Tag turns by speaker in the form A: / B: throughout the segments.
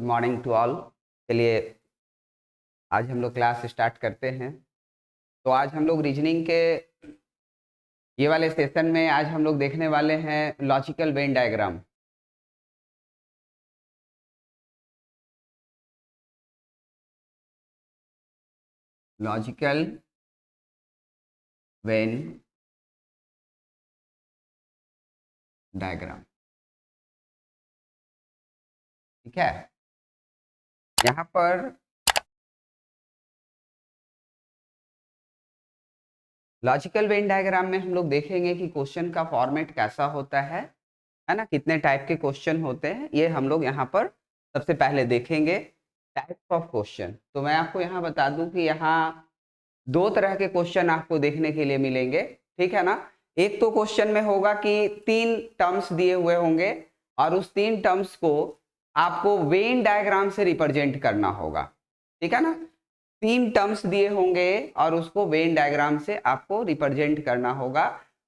A: Morning to all. चलिए आज हम लोग क्लास स्टार्ट करते हैं। तो आज हम लोग रीजनिंग के ये वाले सेशन में आज हम लोग देखने वाले हैं logical Venn diagram. Logical Venn diagram, ठीक है। यहाँ पर लॉजिकल वेन डायग्राम में हम लोग देखेंगे कि क्वेश्चन का फॉर्मेट कैसा होता है ना, कितने टाइप के क्वेश्चन होते हैं, ये हम लोग यहाँ पर सबसे पहले देखेंगे। टाइप्स ऑफ क्वेश्चन, तो मैं आपको यहाँ बता दूं कि यहाँ दो तरह के क्वेश्चन आपको देखने के लिए मिलेंगे, ठीक है ना। एक तो क्वेश्चन में होगा कि तीन टर्म्स दिए हुए होंगे और उस तीन टर्म्स को आपको वेन डायग्राम से रिप्रेजेंट करना होगा, ठीक है ना। तीन टर्म्स दिए होंगे और उसको वेन डायग्राम से आपको रिप्रेजेंट करना होगा।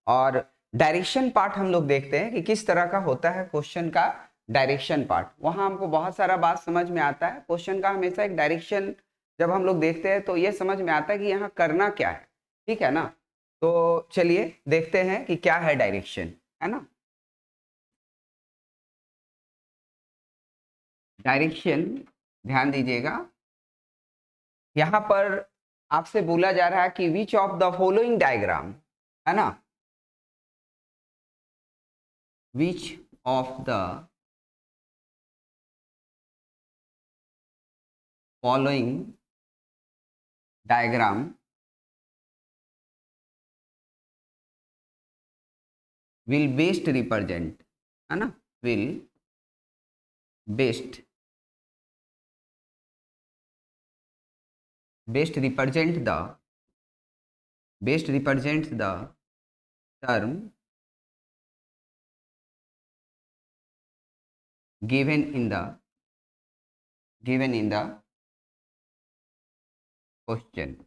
A: और डायरेक्शन पार्ट हम लोग देखते हैं कि किस तरह का होता है क्वेश्चन का डायरेक्शन पार्ट। वहां हमको बहुत सारा बात समझ में आता है। क्वेश्चन का हमेशा एक डायरेक्शन जब हम लोग देखते हैं तो ये समझ में आता है कि यहाँ करना क्या है, ठीक है ना। तो चलिए देखते हैं कि क्या है डायरेक्शन, है ना। डायरेक्शन, ध्यान दीजिएगा, यहाँ पर आपसे बोला जा रहा है कि which of the following diagram, है ना, which of the following diagram will best represent, है ना, will best represent the term given in the question।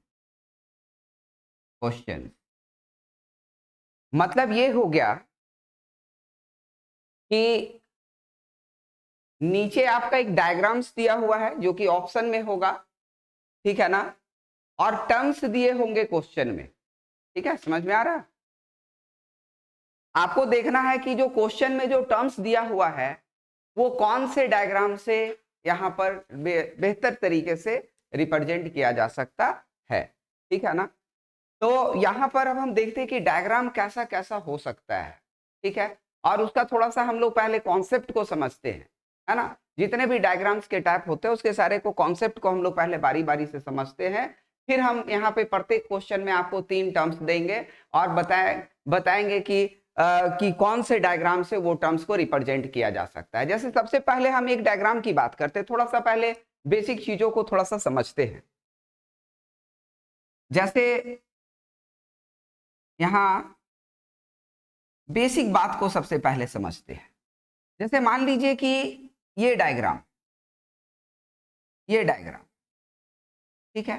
A: मतलब ये हो गया कि नीचे आपका एक डायग्राम्स दिया हुआ है जो कि ऑप्शन में होगा, ठीक है ना, और टर्म्स दिए होंगे क्वेश्चन में, ठीक है, समझ में आ रहा है। आपको देखना है कि जो क्वेश्चन में जो टर्म्स दिया हुआ है वो कौन से डायग्राम से यहाँ पर बेहतर तरीके से रिप्रेजेंट किया जा सकता है, ठीक है ना। तो यहाँ पर अब हम देखते हैं कि डायग्राम कैसा कैसा हो सकता है, ठीक है, और उसका थोड़ा सा हम लोग पहले कॉन्सेप्ट को समझते हैं, है ना। जितने भी डायग्राम्स के टाइप होते हैं उसके सारे को कॉन्सेप्ट को हम लोग पहले बारी बारी से समझते हैं। फिर हम यहाँ पे प्रत्येक क्वेश्चन में आपको तीन टर्म्स देंगे और बताएंगे कि कौन से डायग्राम से वो टर्म्स को रिप्रेजेंट किया जा सकता है। जैसे सबसे पहले हम एक डायग्राम की बात करते हैं, थोड़ा सा पहले बेसिक चीजों को थोड़ा सा समझते हैं। जैसे यहां बेसिक बात को सबसे पहले समझते हैं। जैसे मान लीजिए कि ये डायग्राम, ठीक है,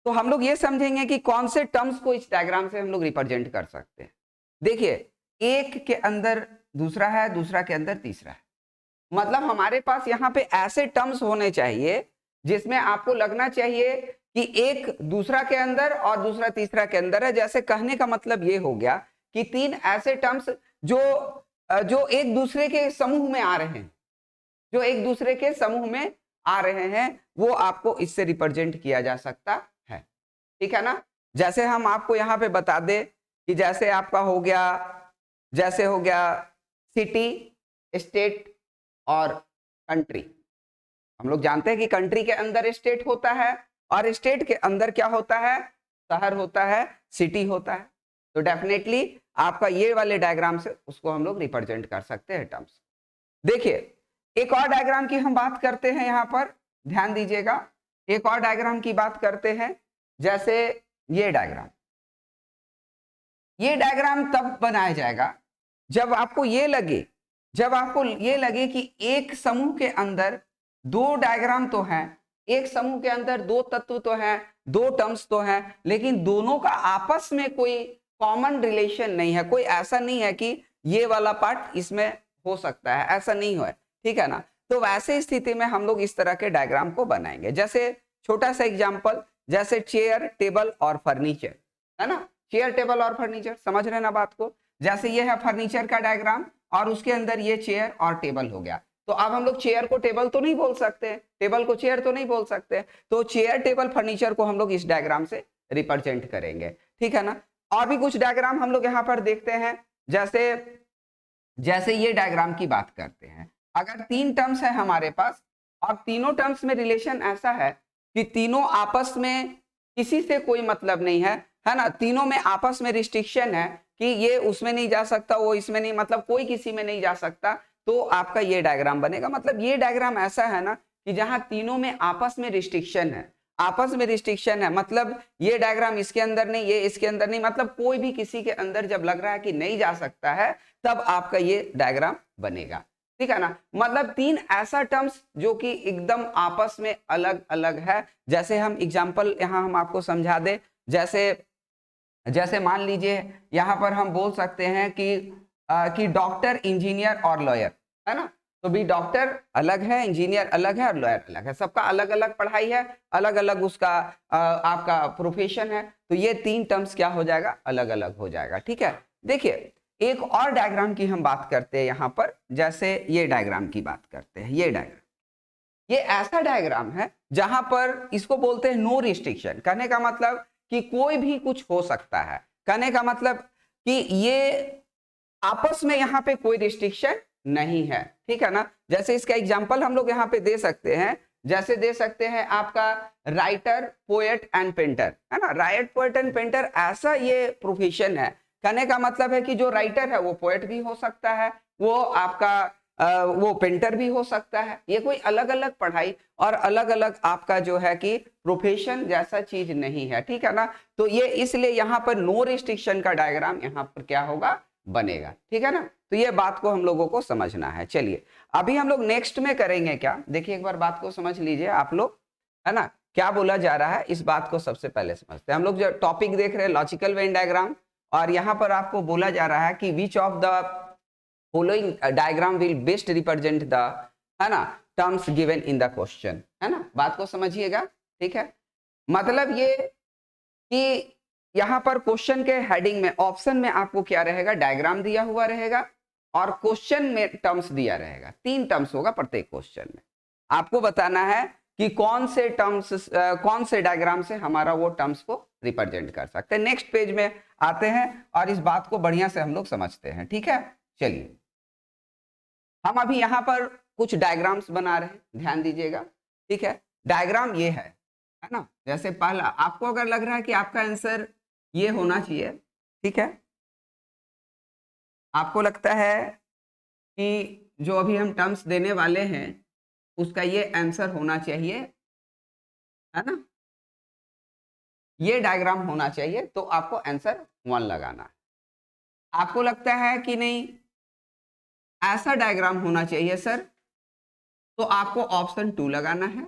A: तो हम लोग ये समझेंगे कि कौन से टर्म्स को इस डायग्राम से हम लोग रिप्रेजेंट कर सकते हैं। देखिए, एक के अंदर दूसरा है, दूसरा के अंदर तीसरा है, मतलब हमारे पास यहाँ पे ऐसे टर्म्स होने चाहिए जिसमें आपको लगना चाहिए कि एक दूसरा के अंदर और दूसरा तीसरा के अंदर है। जैसे कहने का मतलब ये हो गया कि तीन ऐसे टर्म्स जो एक दूसरे के समूह में आ रहे हैं, वो आपको इससे रिप्रेजेंट किया जा सकता है, ठीक है ना। जैसे हम आपको यहाँ पे बता दें कि जैसे आपका हो गया सिटी, स्टेट और कंट्री। हम लोग जानते हैं कि कंट्री के अंदर स्टेट होता है और स्टेट के अंदर क्या होता है, शहर होता है, सिटी होता है। तो डेफिनेटली आपका ये वाले डायग्राम से उसको हम लोग रिप्रेजेंट कर सकते हैं टर्म्स। देखिए, एक और डायग्राम की हम बात करते हैं, यहाँ पर ध्यान दीजिएगा, एक और डायग्राम की बात करते हैं। जैसे ये डायग्राम तब बनाया जाएगा जब आपको ये लगे कि एक समूह के अंदर दो डायग्राम तो हैं, एक समूह के अंदर दो तत्व तो हैं, दो टर्म्स तो हैं, लेकिन दोनों का आपस में कोई कॉमन रिलेशन नहीं है। कोई ऐसा नहीं है कि ये वाला पार्ट इसमें हो सकता है, ऐसा नहीं है, ठीक है ना। तो वैसे स्थिति में हम लोग इस तरह के डायग्राम को बनाएंगे। जैसे छोटा सा एग्जांपल, जैसे चेयर, टेबल और फर्नीचर, है ना, चेयर, टेबल और फर्नीचर, समझ रहे ना बात को। जैसे ये है फर्नीचर का डायग्राम और उसके अंदर ये चेयर और टेबल हो गया। तो अब हम लोग चेयर को टेबल तो नहीं बोल सकते, टेबल को चेयर तो नहीं बोल सकते, तो चेयर, टेबल, फर्नीचर को हम लोग इस डायग्राम से रिप्रेजेंट करेंगे, ठीक है ना। और भी कुछ डायग्राम हम लोग यहाँ पर देखते हैं। जैसे जैसे ये डायग्राम की बात करते हैं, अगर 3 टर्म्स है हमारे पास और तीनों टर्म्स में रिलेशन ऐसा है कि तीनों आपस में किसी से कोई मतलब नहीं है ना, तीनों में आपस में रिस्ट्रिक्शन है कि ये उसमें नहीं जा सकता, वो इसमें नहीं, मतलब कोई किसी में नहीं जा सकता, तो आपका ये डायग्राम बनेगा। मतलब ये डायग्राम ऐसा है ना कि जहां तीनों में आपस में रिस्ट्रिक्शन है, आपस में रिस्ट्रिक्शन है, मतलब ये डायग्राम इसके अंदर नहीं, ये इसके अंदर नहीं, मतलब कोई भी किसी के अंदर जब लग रहा है कि नहीं जा सकता है, तब आपका ये डायग्राम बनेगा, ठीक है ना। मतलब 3 ऐसा टर्म्स जो कि एकदम आपस में अलग अलग है। जैसे हम एग्जांपल यहां हम आपको समझा दे, जैसे जैसे मान लीजिए यहां पर हम बोल सकते हैं कि डॉक्टर, इंजीनियर और लॉयर, है ना। तो भी डॉक्टर अलग है, इंजीनियर अलग है और लॉयर अलग है, सबका अलग अलग पढ़ाई है, अलग अलग उसका आपका प्रोफेशन है। तो ये 3 टर्म्स क्या हो जाएगा, अलग अलग हो जाएगा, ठीक है। देखिए एक और डायग्राम की हम बात करते हैं यहाँ पर, जैसे ये डायग्राम की बात करते हैं। ये डायग्राम, ये ऐसा डायग्राम है जहां पर इसको बोलते हैं नो रिस्ट्रिक्शन। कहने का मतलब कि कोई भी कुछ हो सकता है, कहने का मतलब कि ये आपस में यहाँ पे कोई रिस्ट्रिक्शन नहीं है, ठीक है ना। जैसे इसका एग्जांपल हम लोग यहाँ पे दे सकते हैं, जैसे दे सकते हैं आपका राइटर, पोएट एंड पेंटर, है ना। राइटर, पोएट एंड पेंटर ऐसा ये प्रोफेशन है, कहने का मतलब है कि जो राइटर है वो पोएट भी हो सकता है, वो आपका वो पेंटर भी हो सकता है। ये कोई अलग अलग पढ़ाई और अलग अलग आपका जो है कि प्रोफेशन जैसा चीज नहीं है, ठीक है ना। तो ये इसलिए यहाँ पर नो रिस्ट्रिक्शन का डायग्राम यहाँ पर क्या होगा, बनेगा, ठीक है ना। तो ये बात को हम लोगों को समझना है। चलिए अभी हम लोग नेक्स्ट में करेंगे क्या, देखिए एक बार बात को समझ लीजिए आप लोग, है ना, क्या बोला जा रहा है इस बात को सबसे पहले समझते हैं। हम लोग जो टॉपिक देख रहे हैं लॉजिकल वेन डायग्राम, और यहाँ पर आपको बोला जा रहा है कि which of the following diagram will best represent the, है ना, terms given in the question, है ना। बात को समझिएगा, ठीक है। मतलब ये कि यहाँ पर क्वेश्चन के हेडिंग में, ऑप्शन में आपको क्या रहेगा, डायग्राम दिया हुआ रहेगा और क्वेश्चन में टर्म्स दिया रहेगा। 3 टर्म्स होगा प्रत्येक क्वेश्चन में। आपको बताना है कि कौन से टर्म्स, कौन से डायग्राम से हमारा वो टर्म्स को रिप्रेजेंट कर सकते हैं। नेक्स्ट पेज में आते हैं और इस बात को बढ़िया से हम लोग समझते हैं, ठीक है। चलिए हम अभी यहाँ पर कुछ डायग्राम्स बना रहे हैं, ध्यान दीजिएगा, ठीक है। डायग्राम ये है ना। जैसे पहला आपको अगर लग रहा है कि आपका आंसर ये होना चाहिए, ठीक है, आपको लगता है कि जो अभी हम टर्म्स देने वाले हैं उसका ये आंसर होना चाहिए, है ना, ये डायग्राम होना चाहिए, तो आपको आंसर 1 लगाना है। आपको लगता है कि नहीं ऐसा डायग्राम होना चाहिए सर, तो आपको ऑप्शन 2 लगाना है,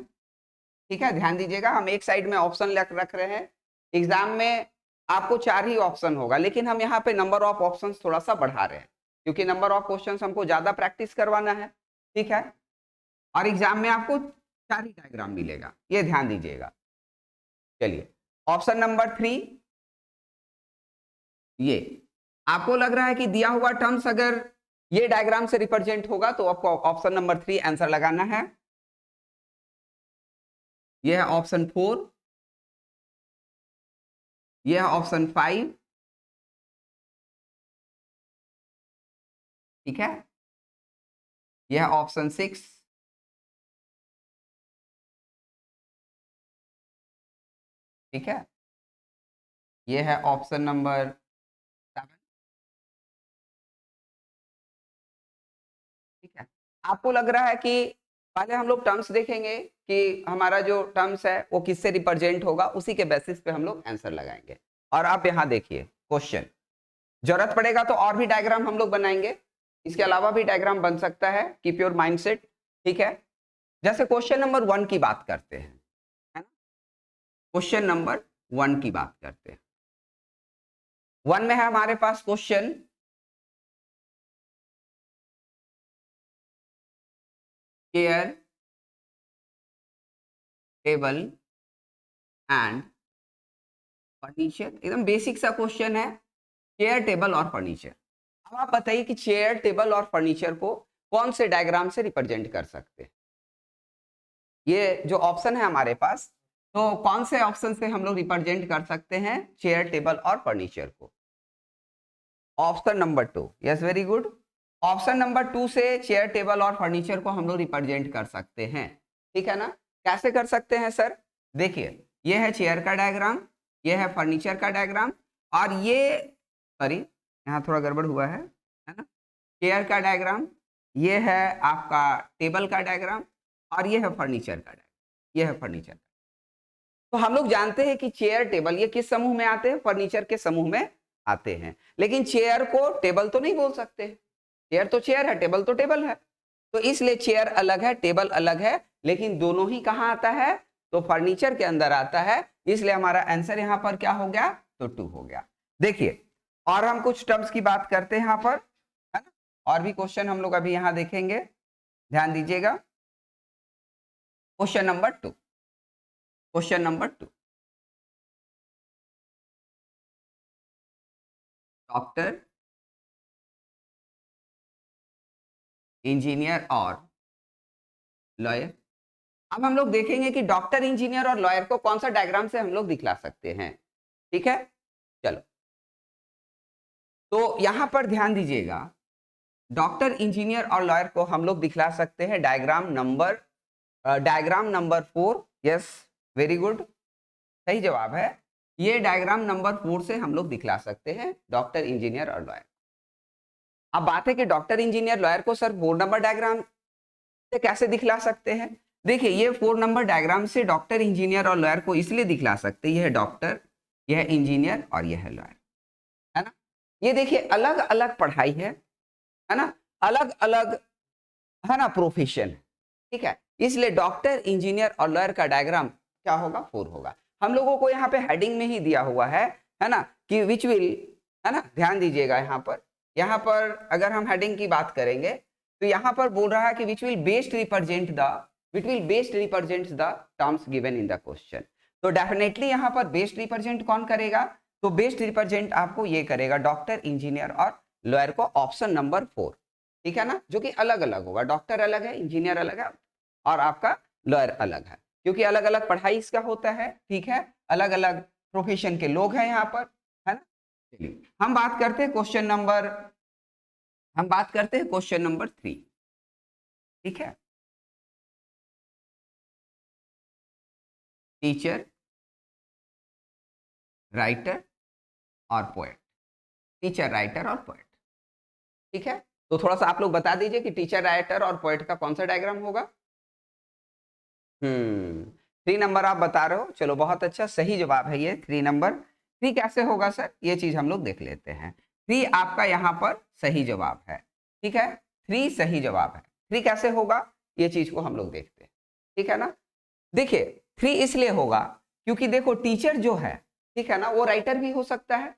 A: ठीक है। ध्यान दीजिएगा हम एक साइड में ऑप्शन रख रहे हैं। एग्जाम में आपको 4 ही ऑप्शन होगा, लेकिन हम यहाँ पे नंबर ऑफ ऑप्शंस थोड़ा सा बढ़ा रहे हैं क्योंकि नंबर ऑफ क्वेश्चंस हमको ज्यादा प्रैक्टिस करवाना है, ठीक है। और एग्जाम में आपको 4 ही डायग्राम मिलेगा, ये ध्यान दीजिएगा। चलिए ऑप्शन नंबर 3, ये आपको लग रहा है कि दिया हुआ टर्म्स अगर ये डायग्राम से रिप्रेजेंट होगा तो आपको ऑप्शन नंबर 3 आंसर लगाना है। ये है ऑप्शन 4, ये है ऑप्शन 5, ठीक है, यह है ऑप्शन 6, ठीक है, ये है ऑप्शन नंबर 7, ठीक है। आपको लग रहा है कि पहले हम लोग टर्म्स देखेंगे कि हमारा जो टर्म्स है वो किससे रिप्रेजेंट होगा, उसी के बेसिस पे हम लोग आंसर लगाएंगे। और आप यहाँ देखिए क्वेश्चन, जरूरत पड़ेगा तो और भी डायग्राम हम लोग बनाएंगे, इसके अलावा भी डायग्राम बन सकता है, कीप योर माइंडसेट, ठीक है। जैसे क्वेश्चन नंबर 1 की बात करते हैं, है ना, क्वेश्चन नंबर 1 की बात करते हैं। 1 में है हमारे पास question, chair, table and furniture, एकदम बेसिक सा क्वेश्चन है, चेयर टेबल और फर्नीचर। अब आप बताइए कि चेयर टेबल और फर्नीचर को कौन से डायग्राम से रिप्रेजेंट कर सकते हैं। ये जो ऑप्शन है हमारे पास, तो कौन से ऑप्शन से हम लोग रिप्रेजेंट कर सकते हैं चेयर टेबल और फर्नीचर को? Option number 2, yes very good. Option number 2 से चेयर टेबल और फर्नीचर को हम लोग रिप्रेजेंट कर सकते हैं, ठीक है ना। कैसे कर सकते हैं सर? देखिए, ये है चेयर का डायग्राम, ये है फर्नीचर का डायग्राम, और ये, सॉरी यहाँ थोड़ा गड़बड़ हुआ है ना, चेयर का डायग्राम, ये है आपका टेबल का डायग्राम, और ये है फर्नीचर का डायग्राम, ये है फर्नीचर। तो हम लोग जानते हैं कि चेयर टेबल ये किस समूह में आते हैं? फर्नीचर के समूह में आते हैं। लेकिन चेयर को टेबल तो नहीं बोल सकते, चेयर तो चेयर है, टेबल तो टेबल है, तो इसलिए चेयर अलग है, टेबल अलग है, लेकिन दोनों ही कहां आता है? तो फर्नीचर के अंदर आता है, इसलिए हमारा आंसर यहां पर क्या हो गया? तो 2 हो गया। देखिए, और हम कुछ टर्म्स की बात करते हैं यहां पर, है ना, और भी क्वेश्चन हम लोग अभी यहां देखेंगे, ध्यान दीजिएगा। Question number 2, question number 2, doctor, engineer और लॉयर। अब हम लोग देखेंगे कि डॉक्टर, इंजीनियर और लॉयर को कौन सा डायग्राम से हम लोग दिखला सकते हैं, ठीक है। चलो, तो यहां पर ध्यान दीजिएगा, डॉक्टर, इंजीनियर और लॉयर को हम लोग दिखला सकते हैं diagram number 4, yes very good, सही जवाब है। ये डायग्राम नंबर 4 से हम लोग दिखला सकते हैं डॉक्टर, इंजीनियर और लॉयर। अब बात है कि डॉक्टर, इंजीनियर, लॉयर को सर 4 नंबर डायग्राम से कैसे दिखला सकते हैं? देखिए, ये 4 नंबर डायग्राम से डॉक्टर, इंजीनियर और लॉयर को इसलिए दिखला सकते हैं, यह है डॉक्टर, यह है इंजीनियर और यह है लॉयर, है ना। ये देखिए, अलग अलग पढ़ाई है ना, अलग अलग, है ना, प्रोफेशन, ठीक है, इसलिए डॉक्टर, इंजीनियर और लॉयर का डायग्राम क्या होगा? 4 होगा। हम लोगों को यहाँ पे हेडिंग में ही दिया हुआ है ना, कि विच विल, है ना, ध्यान दीजिएगा यहाँ पर अगर हम हेडिंग की बात करेंगे, तो यहाँ पर बोल रहा है कि विच will best represent the terms given in the question. तो डेफिनेटली यहाँ पर बेस्ट रिप्रेजेंट कौन करेगा? तो बेस्ट रिप्रेजेंट आपको ये करेगा डॉक्टर, इंजीनियर और लॉयर को, ऑप्शन नंबर 4, ठीक है ना, जो कि अलग अलग होगा, डॉक्टर अलग है, इंजीनियर अलग है और आपका लॉयर अलग है, क्योंकि अलग अलग पढ़ाई इसका होता है, ठीक है, अलग अलग प्रोफेशन के लोग हैं यहाँ पर, है ना। चलिए, हम बात करते हैं क्वेश्चन नंबर 3, ठीक है। टीचर, राइटर और पोएट, टीचर, राइटर और पोएट, ठीक है। तो थोड़ा सा आप लोग बता दीजिए कि टीचर, राइटर और पोएट का कौन सा डायग्राम होगा? 3 नंबर आप बता रहे हो, चलो बहुत अच्छा, सही जवाब है ये 3 नंबर। 3 कैसे होगा सर? ये चीज हम लोग देख लेते हैं। 3 आपका यहाँ पर सही जवाब है, ठीक है, 3 सही जवाब है। 3 कैसे होगा, ये चीज को हम लोग देखते हैं, ठीक है ना। देखिए, 3 इसलिए होगा क्योंकि देखो, टीचर जो है, ठीक है ना, वो राइटर भी हो सकता है।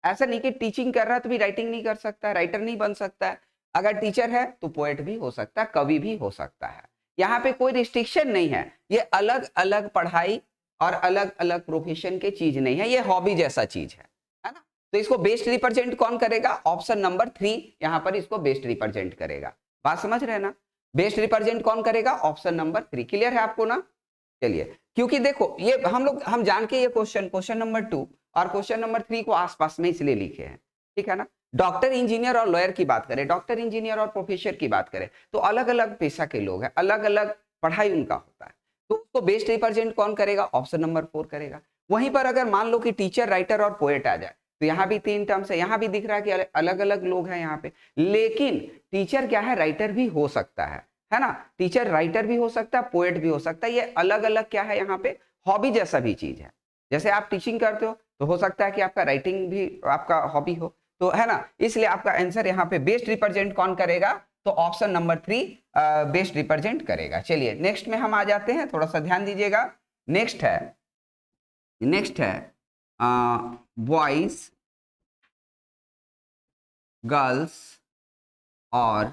A: ऐसा नहीं कि टीचिंग कर रहा है तो भी राइटिंग नहीं कर सकता है, राइटर नहीं बन सकता है। अगर टीचर है तो पोएट भी हो सकता है, कवि भी हो सकता है। यहाँ पे कोई रिस्ट्रिक्शन नहीं है, ये अलग अलग पढ़ाई और अलग अलग प्रोफेशन के चीज नहीं है, ये हॉबी जैसा चीज है ना। तो इसको बेस्ट रिप्रेजेंट कौन करेगा? ऑप्शन नंबर 3 यहाँ पर इसको बेस्ट रिप्रेजेंट करेगा। बात समझ रहे हैं ना? बेस्ट रिप्रेजेंट कौन करेगा? Option number 3। क्लियर है आपको ना? चलिए, क्योंकि देखो, ये हम जान के ये क्वेश्चन नंबर 2 और क्वेश्चन नंबर 3 को आसपास में इसलिए लिखे हैं, ठीक है ना। डॉक्टर, इंजीनियर और लॉयर की बात करें, डॉक्टर, इंजीनियर और प्रोफेसर की बात करें, तो अलग अलग पेशा के लोग हैं, अलग अलग पढ़ाई उनका होता है, तो उसको बेस्ट रिप्रेजेंट कौन करेगा? ऑप्शन नंबर 4 करेगा। वहीं पर अगर मान लो कि टीचर, राइटर और पोएट आ जाए, तो यहाँ भी 3 टर्म्स है, यहाँ भी दिख रहा है कि अलग अलग लोग हैं यहाँ पे, लेकिन टीचर क्या है? राइटर भी हो सकता है ना, टीचर राइटर भी हो सकता है, पोएट भी हो सकता है। ये अलग अलग क्या है यहाँ पे? हॉबी जैसा भी चीज है। जैसे आप टीचिंग करते हो तो हो सकता है कि आपका राइटिंग भी आपका हॉबी हो, तो है ना, इसलिए आपका आंसर यहाँ पे बेस्ट रिप्रेजेंट कौन करेगा? तो ऑप्शन नंबर 3 बेस्ट रिप्रेजेंट करेगा। चलिए, नेक्स्ट में हम आ जाते हैं, थोड़ा सा ध्यान दीजिएगा। नेक्स्ट है बॉयज, गर्ल्स और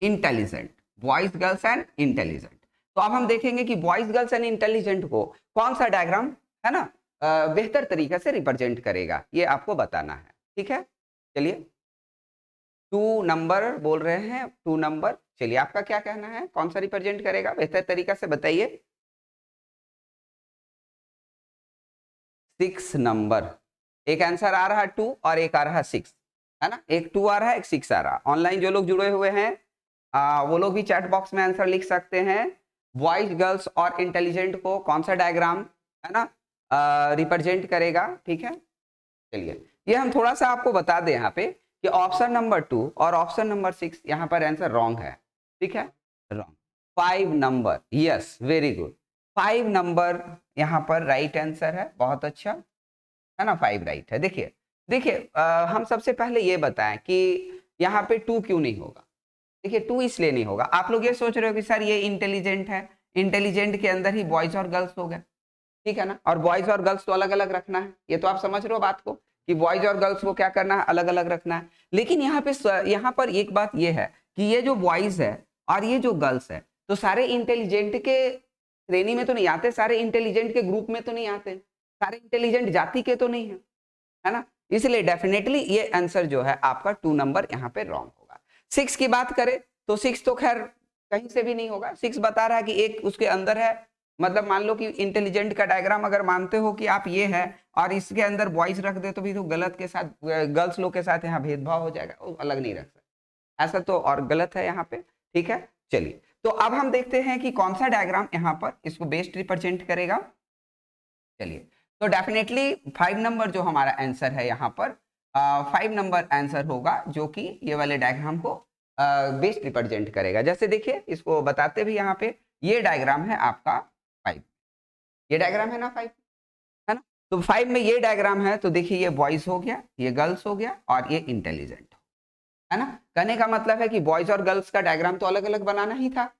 A: intelligent, boys girls and intelligent. तो अब हम देखेंगे कि बॉयज गर्ल्स एंड इंटेलिजेंट को कौन सा डायग्राम है ना बेहतर तरीके से रिप्रेजेंट करेगा, ये आपको बताना है। ठीक है, चलिए 2 नंबर बोल रहे हैं, 2 नंबर। चलिए आपका क्या कहना है, कौन सा रिप्रेजेंट करेगा बेहतर तरीका से बताइए। 6 नंबर, एक आंसर आ रहा है 2 और एक आ रहा है 6, है ना, एक 2 आ रहा है एक 6 आ रहा है। ऑनलाइन जो लोग जुड़े हुए हैं वो लोग भी चैट बॉक्स में आंसर लिख सकते हैं। बॉयज गर्ल्स और इंटेलिजेंट को कौन सा डायग्राम है ना रिप्रेजेंट करेगा। ठीक है, चलिए ये हम थोड़ा सा आपको बता दें यहाँ पे कि ऑप्शन नंबर 2 और ऑप्शन नंबर 6 यहाँ पर आंसर रॉन्ग है। ठीक है, wrong. 5 number, yes very good, 5 number यहाँ पर राइट आंसर है, बहुत अच्छा है ना, 5 राइट है। देखिए देखिए हम सबसे पहले ये बताएं कि यहाँ पे 2 क्यों नहीं होगा। देखिए 2 इसलिए नहीं होगा, आप लोग ये सोच रहे हो कि सर ये इंटेलिजेंट है, इंटेलिजेंट के अंदर ही बॉयज और गर्ल्स हो गए, ठीक है ना, और बॉयज और गर्ल्स तो अलग अलग रखना है, ये तो आप समझ रहे हो बात को कि बॉयज और गर्ल्स को क्या करना है, अलग अलग रखना है। लेकिन यहाँ पर एक बात ये है कि ये जो बॉयज है और ये जो गर्ल्स है तो सारे इंटेलिजेंट के श्रेणी में तो नहीं आते, सारे इंटेलिजेंट के ग्रुप में तो नहीं आते, सारे इंटेलिजेंट जाति के तो नहीं है ना, इसलिए डेफिनेटली ये आंसर जो है आपका 2 नंबर यहाँ पे रॉन्ग होगा। 6 की बात करें तो 6 तो खैर कहीं से भी नहीं होगा, 6 बता रहा है कि एक उसके अंदर है, मतलब मान लो कि इंटेलिजेंट का डायग्राम अगर मानते हो कि आप ये है और इसके अंदर बॉयज रख दे तो भी तो गलत के साथ गर्ल्स लोग के साथ यहाँ भेदभाव हो जाएगा, वो अलग नहीं रख सकते, ऐसा तो और गलत है यहाँ पे। ठीक है, चलिए तो अब हम देखते हैं कि कौन सा डायग्राम यहाँ पर इसको बेस्ट रिप्रेजेंट करेगा। चलिए तो डेफिनेटली 5 नंबर जो हमारा आंसर है यहाँ पर 5 नंबर आंसर होगा जो कि ये वाले डायग्राम को बेस्ट रिप्रेजेंट करेगा। जैसे देखिए इसको बताते भी यहाँ पे, ये डायग्राम है आपका 5, ये डायग्राम है ना 5, है ना, तो 5 में ये डायग्राम है तो देखिए ये बॉयज हो गया, ये गर्ल्स हो गया और ये इंटेलिजेंट है ना। कहने का मतलब है कि बॉयज और गर्ल्स का डायग्राम तो अलग अलग बनाना ही था,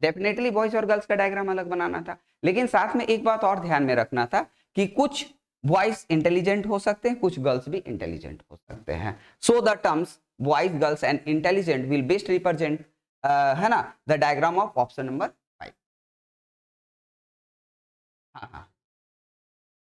A: डेफिनेटली बॉयज और गर्ल्स का डायग्राम अलग बनाना था, लेकिन साथ में एक बात और ध्यान में रखना था कि कुछ बॉयज इंटेलिजेंट हो सकते हैं, कुछ गर्ल्स भी इंटेलिजेंट हो सकते हैं। So the terms boys girls and intelligent will best represent है ना the diagram of option number 5। हाँ हाँ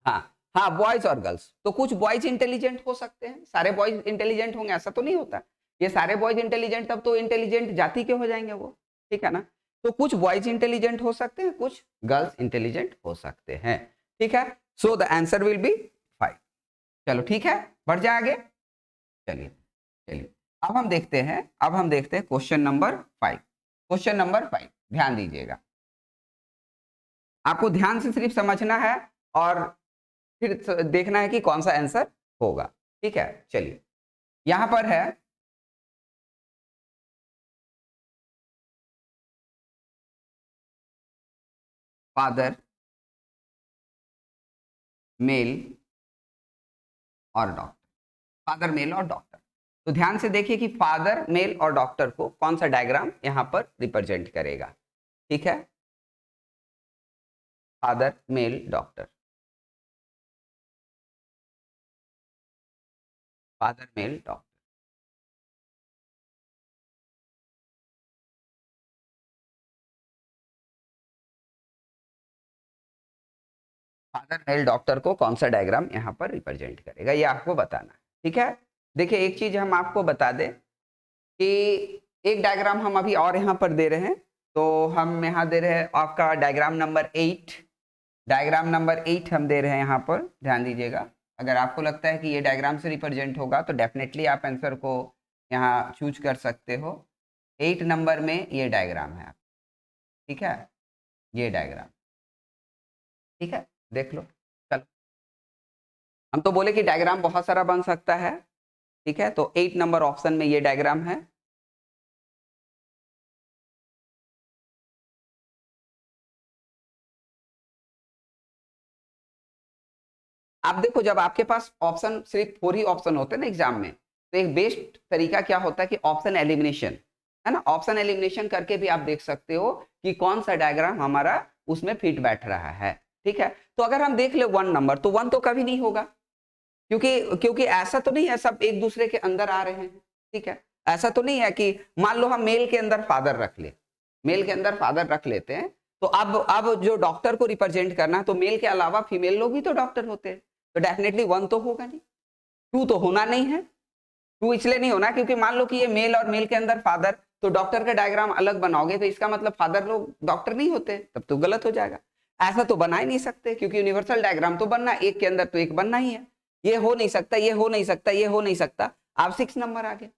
A: हाँ हाँ, बॉयज और गर्ल्स, तो कुछ बॉयज इंटेलिजेंट हो सकते हैं, सारे बॉयज इंटेलिजेंट होंगे ऐसा तो नहीं होता, ये सारे बॉयज इंटेलिजेंट तब तो इंटेलिजेंट जाति के हो जाएंगे वो, ठीक है ना, तो कुछ बॉयज इंटेलिजेंट हो सकते हैं, कुछ गर्ल्स इंटेलिजेंट हो सकते हैं। ठीक है, so the answer will B 5। चलो ठीक है, बढ़ जाए आगे। चलिए चलिए अब हम देखते हैं, अब हम देखते हैं क्वेश्चन नंबर 5। क्वेश्चन नंबर 5 ध्यान दीजिएगा, आपको ध्यान से सिर्फ समझना है और फिर देखना है कि कौन सा आंसर होगा। ठीक है, चलिए यहां पर है फादर मेल और डॉक्टर, फादर मेल और डॉक्टर। तो ध्यान से देखिए कि फादर मेल और डॉक्टर को कौन सा डायग्राम यहां पर रिप्रेजेंट करेगा। ठीक है, father mail doctor, father mail doctor, father mail doctor को कौन सा डायग्राम यहाँ पर रिप्रेजेंट करेगा, ये आपको बताना है। ठीक है, देखिए एक चीज हम आपको बता दें कि एक डायग्राम हम अभी और यहाँ पर दे रहे हैं, तो हम यहाँ दे रहे हैं आपका डायग्राम नंबर 8, डायग्राम नंबर 8 हम दे रहे हैं यहाँ पर, ध्यान दीजिएगा। अगर आपको लगता है कि ये डायग्राम से रिप्रेजेंट होगा तो डेफिनेटली आप आंसर को यहाँ चूज कर सकते हो। 8 नंबर में ये डायग्राम है, ठीक है, ये डायग्राम, ठीक है, देख लो। चलो हम तो बोले कि डायग्राम बहुत सारा बन सकता है, ठीक है, तो 8 नंबर ऑप्शन में ये डायग्राम है। आप देखो जब आपके पास ऑप्शन सिर्फ 4 ही ऑप्शन होते हैं ना एग्जाम में, तो एक बेस्ट तरीका क्या होता है कि ऑप्शन एलिमिनेशन, है ना, ऑप्शन एलिमिनेशन करके भी आप देख सकते हो कि कौन सा डायग्राम हमारा उसमें फिट बैठ रहा है। ठीक है, तो अगर हम देख ले 1 नंबर, तो 1 तो कभी नहीं होगा, क्योंकि क्योंकि ऐसा तो नहीं है सब एक दूसरे के अंदर आ रहे हैं। ठीक है, ऐसा तो नहीं है कि मान लो हम मेल के अंदर फादर रख ले, मेल के अंदर फादर रख लेते हैं, तो अब जो डॉक्टर को रिप्रेजेंट करना है तो मेल के अलावा फीमेल लोग भी तो डॉक्टर होते हैं, तो डेफिनेटली 1 तो होगा नहीं, 2 तो होना नहीं है। 2 इसलिए नहीं होना क्योंकि मान लो कि ये मेल और मेल के अंदर फादर, तो डॉक्टर का डायग्राम अलग बनाओगे तो इसका मतलब फादर लोग डॉक्टर नहीं होते, तब तो गलत हो जाएगा। ऐसा तो बना ही नहीं सकते क्योंकि यूनिवर्सल डायग्राम तो बनना, एक के अंदर तो एक बनना ही है। ये हो नहीं सकता, ये हो नहीं सकता, ये हो नहीं सकता। आप 6 नंबर आ गए।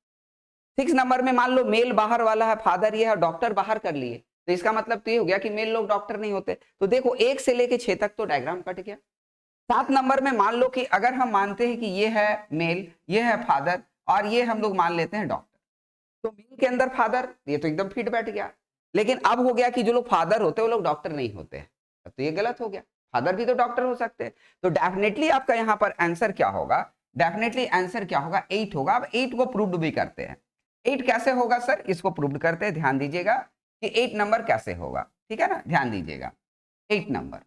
A: 6 नंबर में मान लो मेल बाहर वाला है, फादर ये है, डॉक्टर बाहर कर लिए, तो इसका मतलब तो ये हो गया कि मेल लोग डॉक्टर नहीं होते। तो देखो 1 से लेके 6 तक तो डायग्राम कट गया। 7 नंबर में मान लो कि अगर हम मानते हैं कि ये है मेल, ये है फादर, और ये हम लोग मान लेते हैं डॉक्टर, तो मेल के अंदर फादर, ये तो एकदम फिट बैठ गया। लेकिन अब हो गया कि जो लोग फादर होते हैं वो लोग डॉक्टर नहीं होते हैं, अब तो ये गलत हो गया, फादर भी तो डॉक्टर हो सकते हैं। तो डेफिनेटली आपका यहाँ पर आंसर क्या होगा, डेफिनेटली आंसर क्या होगा, 8 होगा। अब 8 को प्रूव्ड भी करते हैं। 8 कैसे होगा सर, इसको प्रूव्ड करते हैं, ध्यान दीजिएगा कि 8 नंबर कैसे होगा, ठीक है ना, ध्यान दीजिएगा। 8 नंबर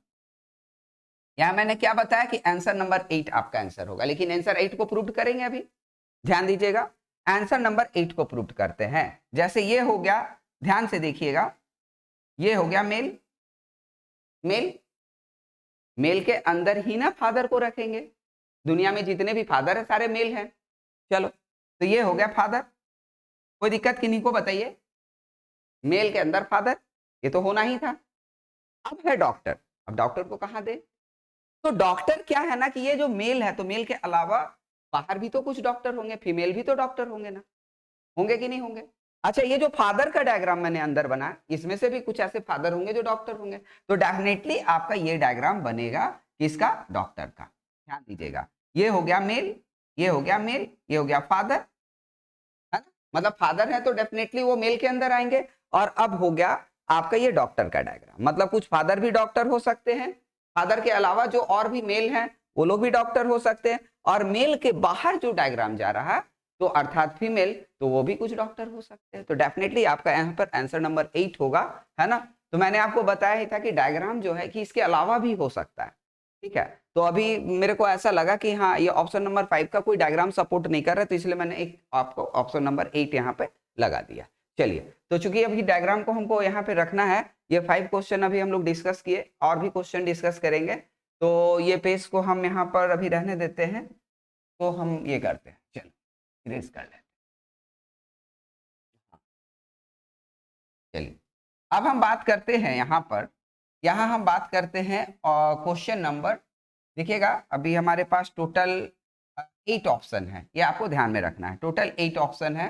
A: यहाँ मैंने क्या बताया कि आंसर नंबर 8 आपका आंसर होगा, लेकिन आंसर 8 को प्रूव्ड करेंगे अभी, ध्यान दीजिएगा। आंसर नंबर 8 को प्रूव्ड करते हैं। जैसे ये हो गया, ध्यान से देखिएगा, ये हो गया मेल, मेल, मेल के अंदर ही ना फादर को रखेंगे, दुनिया में जितने भी फादर है सारे मेल हैं। चलो, तो ये हो गया फादर, कोई दिक्कत किन्हीं को बताइए, मेल के अंदर फादर, ये तो होना ही था। अब है डॉक्टर, अब डॉक्टर को कहाँ दे, तो डॉक्टर क्या है ना कि ये जो मेल है, तो मेल के अलावा बाहर भी तो कुछ डॉक्टर होंगे, फीमेल भी तो डॉक्टर होंगे ना, होंगे कि नहीं होंगे। अच्छा, ये जो फादर का डायग्राम मैंने अंदर बनाया, इसमें से भी कुछ ऐसे फादर होंगे जो डॉक्टर होंगे, तो डेफिनेटली आपका ये डायग्राम बनेगा किसका, डॉक्टर का। ध्यान दीजिएगा, ये हो गया मेल, ये हो गया मेल, ये हो गया फादर, है ना, मतलब फादर है तो डेफिनेटली वो मेल के अंदर आएंगे। और अब हो गया आपका ये डॉक्टर का डायग्राम, मतलब कुछ फादर भी डॉक्टर हो सकते हैं, फादर के अलावा जो और भी मेल हैं वो लोग भी डॉक्टर हो सकते हैं, और मेल के बाहर जो डायग्राम जा रहा है तो अर्थात फीमेल, तो वो भी कुछ डॉक्टर हो सकते हैं। तो डेफिनेटली आपका यहाँ पर आंसर नंबर 8 होगा, है ना। तो मैंने आपको बताया ही था कि डायग्राम जो है कि इसके अलावा भी हो सकता है, ठीक है। तो अभी मेरे को ऐसा लगा कि हाँ, ये ऑप्शन नंबर 5 का कोई डायग्राम सपोर्ट नहीं कर रहा, तो इसलिए मैंने एक आपको ऑप्शन नंबर 8 यहाँ पे लगा दिया। चलिए, तो चूंकि अभी डायग्राम को हमको यहाँ पे रखना है, ये 5 क्वेश्चन अभी हम लोग डिस्कस किए, और भी क्वेश्चन डिस्कस करेंगे, तो ये पेज को हम यहाँ पर अभी रहने देते हैं। तो हम ये करते हैं, चलो इरेज कर लेते हैं। चलिए, अब हम बात करते हैं यहाँ पर, यहाँ हम बात करते हैं क्वेश्चन नंबर, देखिएगा अभी हमारे पास टोटल 8 ऑप्शन है, ये आपको ध्यान में रखना है, टोटल 8 ऑप्शन है।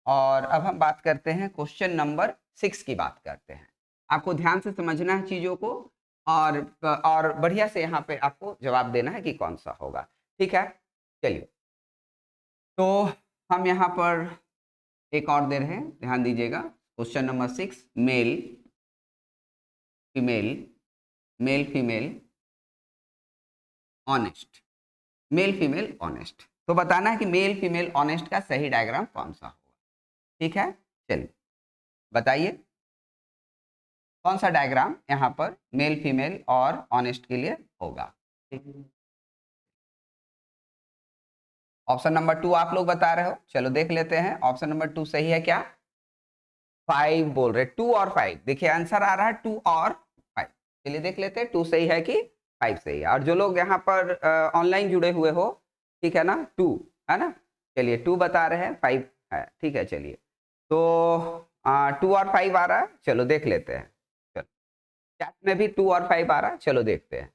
A: और अब हम बात करते हैं क्वेश्चन नंबर 6 की बात करते हैं। आपको ध्यान से समझना है चीजों को, और बढ़िया से यहाँ पे आपको जवाब देना है कि कौन सा होगा, ठीक है। चलिए, तो हम यहाँ पर एक और दे रहे हैं, ध्यान दीजिएगा। Question number 6, male female, male female honest, male female honest, तो बताना है कि मेल फीमेल ऑनेस्ट का सही डायग्राम कौन सा होगा, ठीक है। चलिए बताइए कौन सा डायग्राम यहाँ पर मेल फीमेल और ऑनेस्ट के लिए होगा, ठीक है। ऑप्शन नंबर 2 आप लोग बता रहे हो, चलो देख लेते हैं ऑप्शन नंबर 2 सही है क्या। 5 बोल रहे, 2 और 5, देखिए आंसर आ रहा है 2 और 5। चलिए देख लेते हैं 2 सही है कि 5 सही है। और जो लोग यहाँ पर ऑनलाइन जुड़े हुए हो, ठीक है ना, 2 है ना, चलिए 2 बता रहे हैं, 5 है, ठीक है। चलिए, तो 2 और 5 आ रहा है, चलो देख लेते हैं। चलो, चैट में भी 2 और 5 आ रहा है, चलो देखते हैं।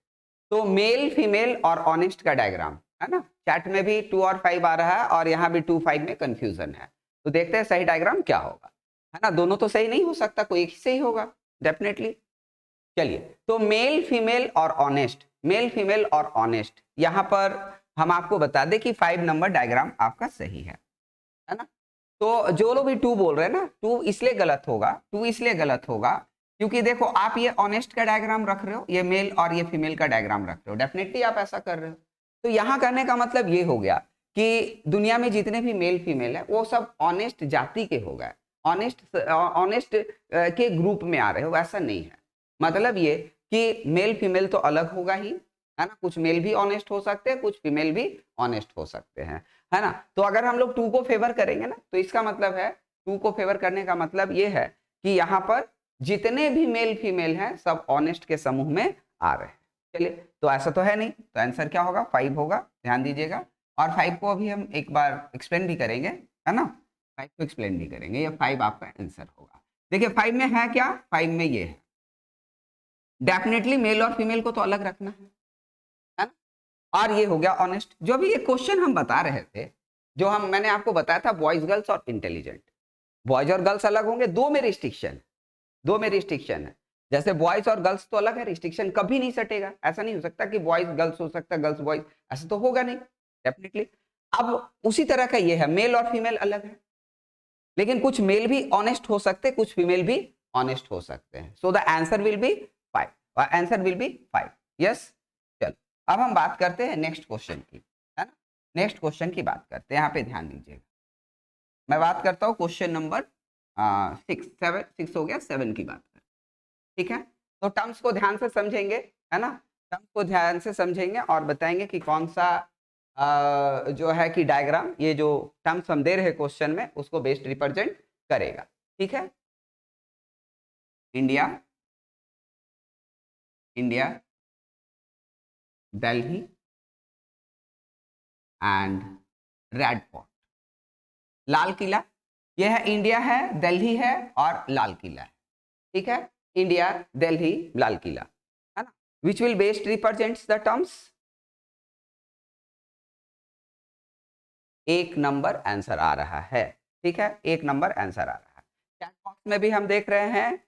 A: तो मेल फीमेल और ऑनेस्ट का डायग्राम है ना, चैट में भी 2 और 5 आ रहा है, और यहाँ भी 2 5 में कंफ्यूजन है। तो देखते हैं सही डायग्राम क्या होगा, है ना। दोनों तो सही नहीं हो सकता, कोई एक ही सही होगा डेफिनेटली। चलिए, तो मेल फीमेल और ऑनेस्ट, मेल फीमेल और ऑनेस्ट, यहाँ पर हम आपको बता दें कि 5 नंबर डायग्राम आपका सही है ना। तो जो लोग भी 2 बोल रहे हैं ना, 2 इसलिए गलत होगा, 2 इसलिए गलत होगा क्योंकि देखो आप ये ऑनेस्ट का डायग्राम रख रहे हो, ये मेल और ये फीमेल का डायग्राम रख रहे हो, डेफिनेटली आप ऐसा कर रहे हो। तो यहाँ करने का मतलब ये हो गया कि दुनिया में जितने भी मेल फीमेल है वो सब ऑनेस्ट जाति के हो गए, ऑनेस्ट के ग्रुप में आ रहे हो, ऐसा नहीं है। मतलब ये कि मेल फीमेल तो अलग होगा ही, है ना, कुछ मेल भी ऑनेस्ट हो सकते हैं, कुछ फीमेल भी ऑनेस्ट हो सकते हैं। है ना। तो अगर हम लोग 2 को फेवर करेंगे ना, तो इसका मतलब है 2 को फेवर करने का मतलब ये है कि यहाँ पर जितने भी मेल फीमेल हैं सब ऑनेस्ट के समूह में आ रहे हैं। चलिए, तो ऐसा तो है नहीं, तो आंसर क्या होगा, 5 होगा, ध्यान दीजिएगा। और 5 को अभी हम एक बार एक्सप्लेन भी करेंगे, है ना, 5 को एक्सप्लेन भी करेंगे, ये 5 आपका आंसर होगा। देखिए 5 में है क्या, 5 में ये है, डेफिनेटली मेल और फीमेल को तो अलग रखना है ना। और ये हो गया ऑनेस्ट। जो भी ये क्वेश्चन हम बता रहे थे, जो मैंने आपको बताया था बॉयज गर्ल्स और इंटेलिजेंट, बॉयज और गर्ल्स अलग होंगे, 2 में रिस्ट्रिक्शन, 2 में रिस्ट्रिक्शन है। जैसे बॉयज और गर्ल्स तो अलग है, रिस्ट्रिक्शन कभी नहीं सटेगा, ऐसा नहीं हो सकता कि बॉयज गर्ल्स हो सकता है, गर्ल्स बॉयज, ऐसा तो होगा नहीं डेफिनेटली। अब उसी तरह का ये है, मेल और फीमेल अलग है, लेकिन कुछ मेल भी ऑनेस्ट हो सकते हैं, कुछ फीमेल भी ऑनेस्ट हो सकते हैं। So the answer will B 5, और आंसर विल बी 5। यस, चलो अब हम बात करते हैं नेक्स्ट क्वेश्चन की, है ना, नेक्स्ट क्वेश्चन की बात करते हैं। यहाँ पे ध्यान दीजिएगा, मैं बात करता हूँ क्वेश्चन नंबर 6 हो गया, 7 की बात कर, ठीक है। तो टर्म्स को ध्यान से समझेंगे, है ना, टर्म्स को ध्यान से समझेंगे और बताएंगे कि कौन सा जो है कि डायग्राम, ये जो टर्म्स हम दे रहे हैं क्वेश्चन में, उसको बेस्ट रिप्रेजेंट करेगा, ठीक है। India, India, Delhi and Red Fort, Lal Qila, यह है इंडिया है, दिल्ली है और लाल किला है, ठीक है। इंडिया, दिल्ली, लाल किला, है ना। Which will best represents the terms, 1 number answer आ रहा है, ठीक है, 1 नंबर आंसर आ रहा है। चैट बॉक्स में भी हम देख रहे हैं,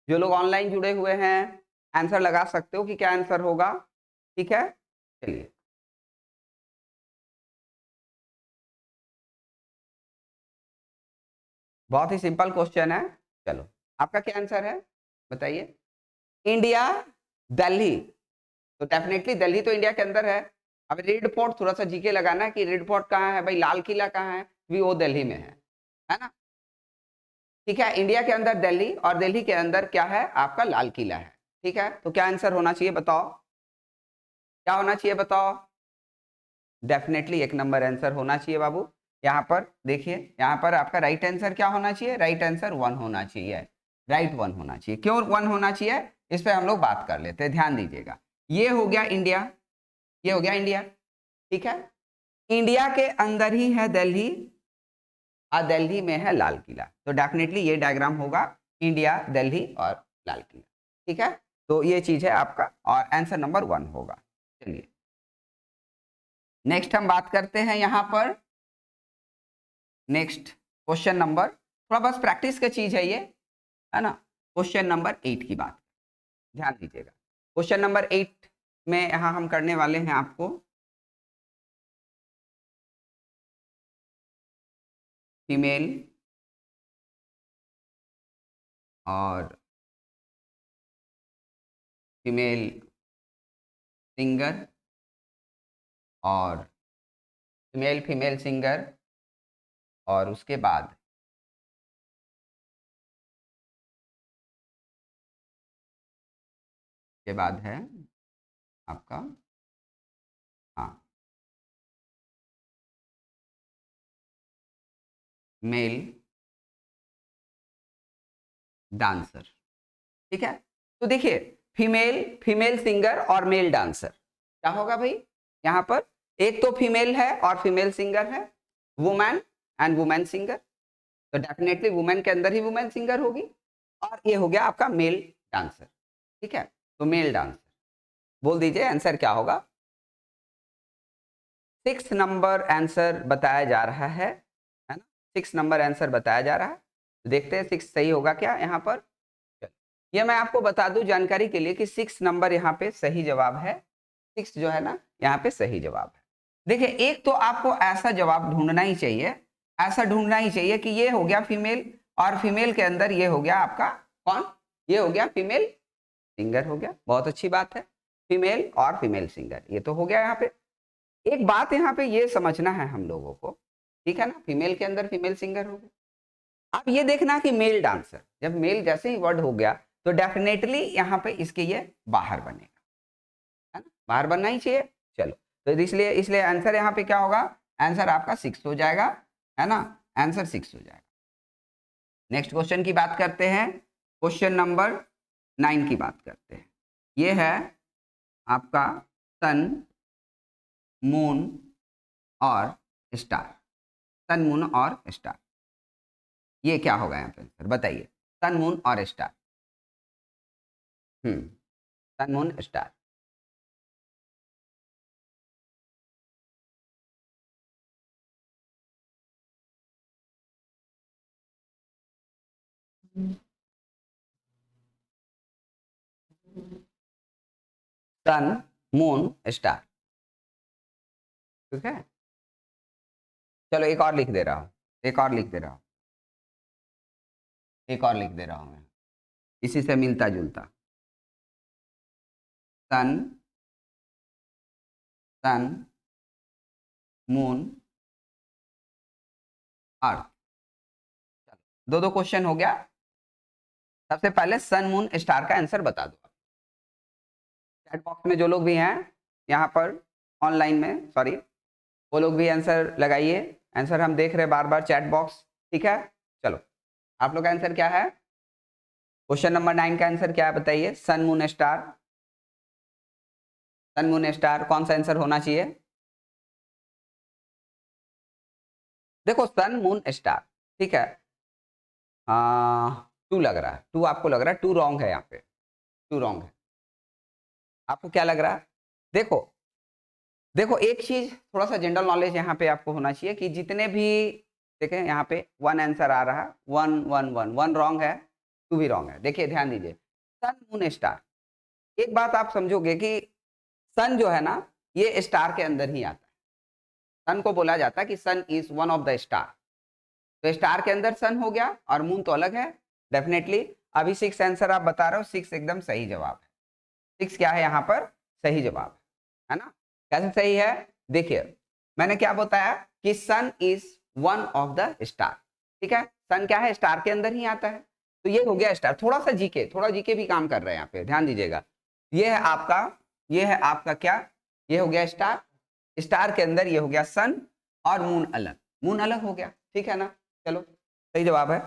A: जो लोग ऑनलाइन जुड़े हुए हैं आंसर लगा सकते हो कि क्या आंसर होगा, ठीक है। चलिए, बहुत ही सिंपल क्वेश्चन है, चलो आपका क्या आंसर है बताइए। इंडिया, दिल्ली, तो डेफिनेटली दिल्ली तो इंडिया के अंदर है। अब रेड फोर्ट, थोड़ा सा जीके लगाना है कि रेड फोर्ट कहाँ है भाई, लाल किला कहाँ है, भी वो दिल्ली में है ना, ठीक है। इंडिया के अंदर दिल्ली, और दिल्ली के अंदर क्या है आपका, लाल किला है, ठीक है। तो क्या आंसर होना चाहिए बताओ, क्या होना चाहिए बताओ। डेफिनेटली 1 नंबर आंसर होना चाहिए बाबू। यहाँ पर देखिए, यहाँ पर आपका राइट आंसर क्या होना चाहिए, राइट आंसर 1 होना चाहिए, राइट 1 होना चाहिए। क्यों 1 होना चाहिए, इस पर हम लोग बात कर लेते हैं, ध्यान दीजिएगा। ये हो गया इंडिया, ये हो गया इंडिया, ठीक है। इंडिया के अंदर ही है दिल्ली, और दिल्ली में है लाल किला, तो डेफिनेटली ये डायग्राम होगा इंडिया, दिल्ली और लाल किला, ठीक है। तो ये चीज है आपका, और आंसर नंबर 1 होगा। चलिए नेक्स्ट हम बात करते हैं यहाँ पर, नेक्स्ट क्वेश्चन नंबर, थोड़ा बस प्रैक्टिस का चीज है ये, है ना। क्वेश्चन नंबर 8 की बात, ध्यान दीजिएगा। क्वेश्चन नंबर 8 में यहाँ हम करने वाले हैं आपको फीमेल और फीमेल सिंगर और फीमेल फीमेल सिंगर, और उसके बाद है आपका, हाँ, मेल डांसर, ठीक है। तो देखिए फीमेल फीमेल सिंगर और मेल डांसर, क्या होगा भाई यहाँ पर, एक तो फीमेल है और फीमेल सिंगर है, वुमेन एंड वुमेन सिंगर, तो डेफिनेटली वुमेन के अंदर ही वुमेन सिंगर होगी, और ये हो गया आपका मेल डांसर, ठीक है। तो मेल डांसर, बोल दीजिए आंसर क्या होगा। 6 नंबर आंसर बताया जा रहा है ना, 6 नंबर आंसर बताया जा रहा है। देखते हैं 6 सही होगा क्या यहाँ पर। ये मैं आपको बता दूं जानकारी के लिए कि 6 नंबर यहाँ पे सही जवाब है, 6 जो है ना यहाँ पे सही जवाब है। देखिए एक तो आपको ऐसा जवाब ढूंढना ही चाहिए, ऐसा ढूंढना ही चाहिए कि ये हो गया फीमेल, और फीमेल के अंदर ये हो गया आपका कौन, ये हो गया फीमेल सिंगर, हो गया, बहुत अच्छी बात है, फीमेल और फीमेल सिंगर, ये तो हो गया। यहाँ पे एक बात यहाँ पे ये समझना है हम लोगों को, ठीक है ना, फीमेल के अंदर फीमेल सिंगर हो गया। अब ये देखना कि मेल डांसर, जब मेल जैसे ही वर्ड हो गया तो डेफिनेटली यहाँ पे इसके ये बाहर बनेगा, है ना, बाहर बनना ही चाहिए। चलो तो इसलिए इसलिए आंसर यहाँ पे क्या होगा, आंसर आपका 6 हो जाएगा, है ना, आंसर 6 हो जाएगा। नेक्स्ट क्वेश्चन की बात करते हैं, क्वेश्चन नंबर 9 की बात करते हैं। ये है आपका सन, मून और स्टार। सन, मून और स्टार, ये क्या होगा यहाँ पे आंसर बताइए। सन, मून और स्टार। सन, मून, स्टार। सन, मून, स्टार। ठीक है, चलो एक और लिख दे रहा हूँ, एक और लिख दे रहा हूँ, एक और लिख दे रहा हूँ मैं, इसी से मिलता जुलता। सन, सन, मून, अर्थ। दो दो क्वेश्चन हो गया। सबसे पहले सन, मून, स्टार का आंसर बता दो। चैट बॉक्स में जो लोग भी हैं यहाँ पर ऑनलाइन में, सॉरी, वो लोग भी आंसर लगाइए। आंसर हम देख रहे हैं बार बार चैट बॉक्स। ठीक है, चलो आप लोग का आंसर क्या है? क्वेश्चन नंबर 9 का आंसर क्या है बताइए। सन, मून, स्टार। सन, मून, स्टार, कौन सा आंसर होना चाहिए? देखो सन, मून, स्टार, ठीक है। टू लग रहा है, टू आपको लग रहा है, टू रॉन्ग है यहाँ पे, टू रॉन्ग है। आपको क्या लग रहा है? देखो देखो एक चीज, थोड़ा सा जनरल नॉलेज यहाँ पे आपको होना चाहिए कि जितने भी, देखें यहाँ पे वन आंसर आ रहा है, one one one, one wrong है, टू भी रॉन्ग है। देखिए ध्यान दीजिए, सन, मून, स्टार, एक बात आप समझोगे कि सन जो है ना, ये स्टार के अंदर ही आता है। सन को बोला जाता है कि sun is one of the star, तो स्टार के अंदर सन हो गया, और मून तो अलग है डेफिनेटली। अभी 6 आंसर आप बता रहे हो, 6 एकदम सही जवाब है। 6 क्या है यहाँ पर? सही जवाब है ना। कैसे सही है? देखिए मैंने क्या बताया कि sun is one of the star. ठीक है, सन क्या है? स्टार के अंदर ही आता है, तो ये हो गया स्टार। थोड़ा सा जीके, थोड़ा जीके भी काम कर रहे हैं यहाँ पे, ध्यान दीजिएगा। ये है आपका, ये है आपका क्या, ये हो गया स्टार, स्टार के अंदर ये हो गया सन, और मून अलग, मून अलग हो गया। ठीक है ना, चलो सही जवाब है।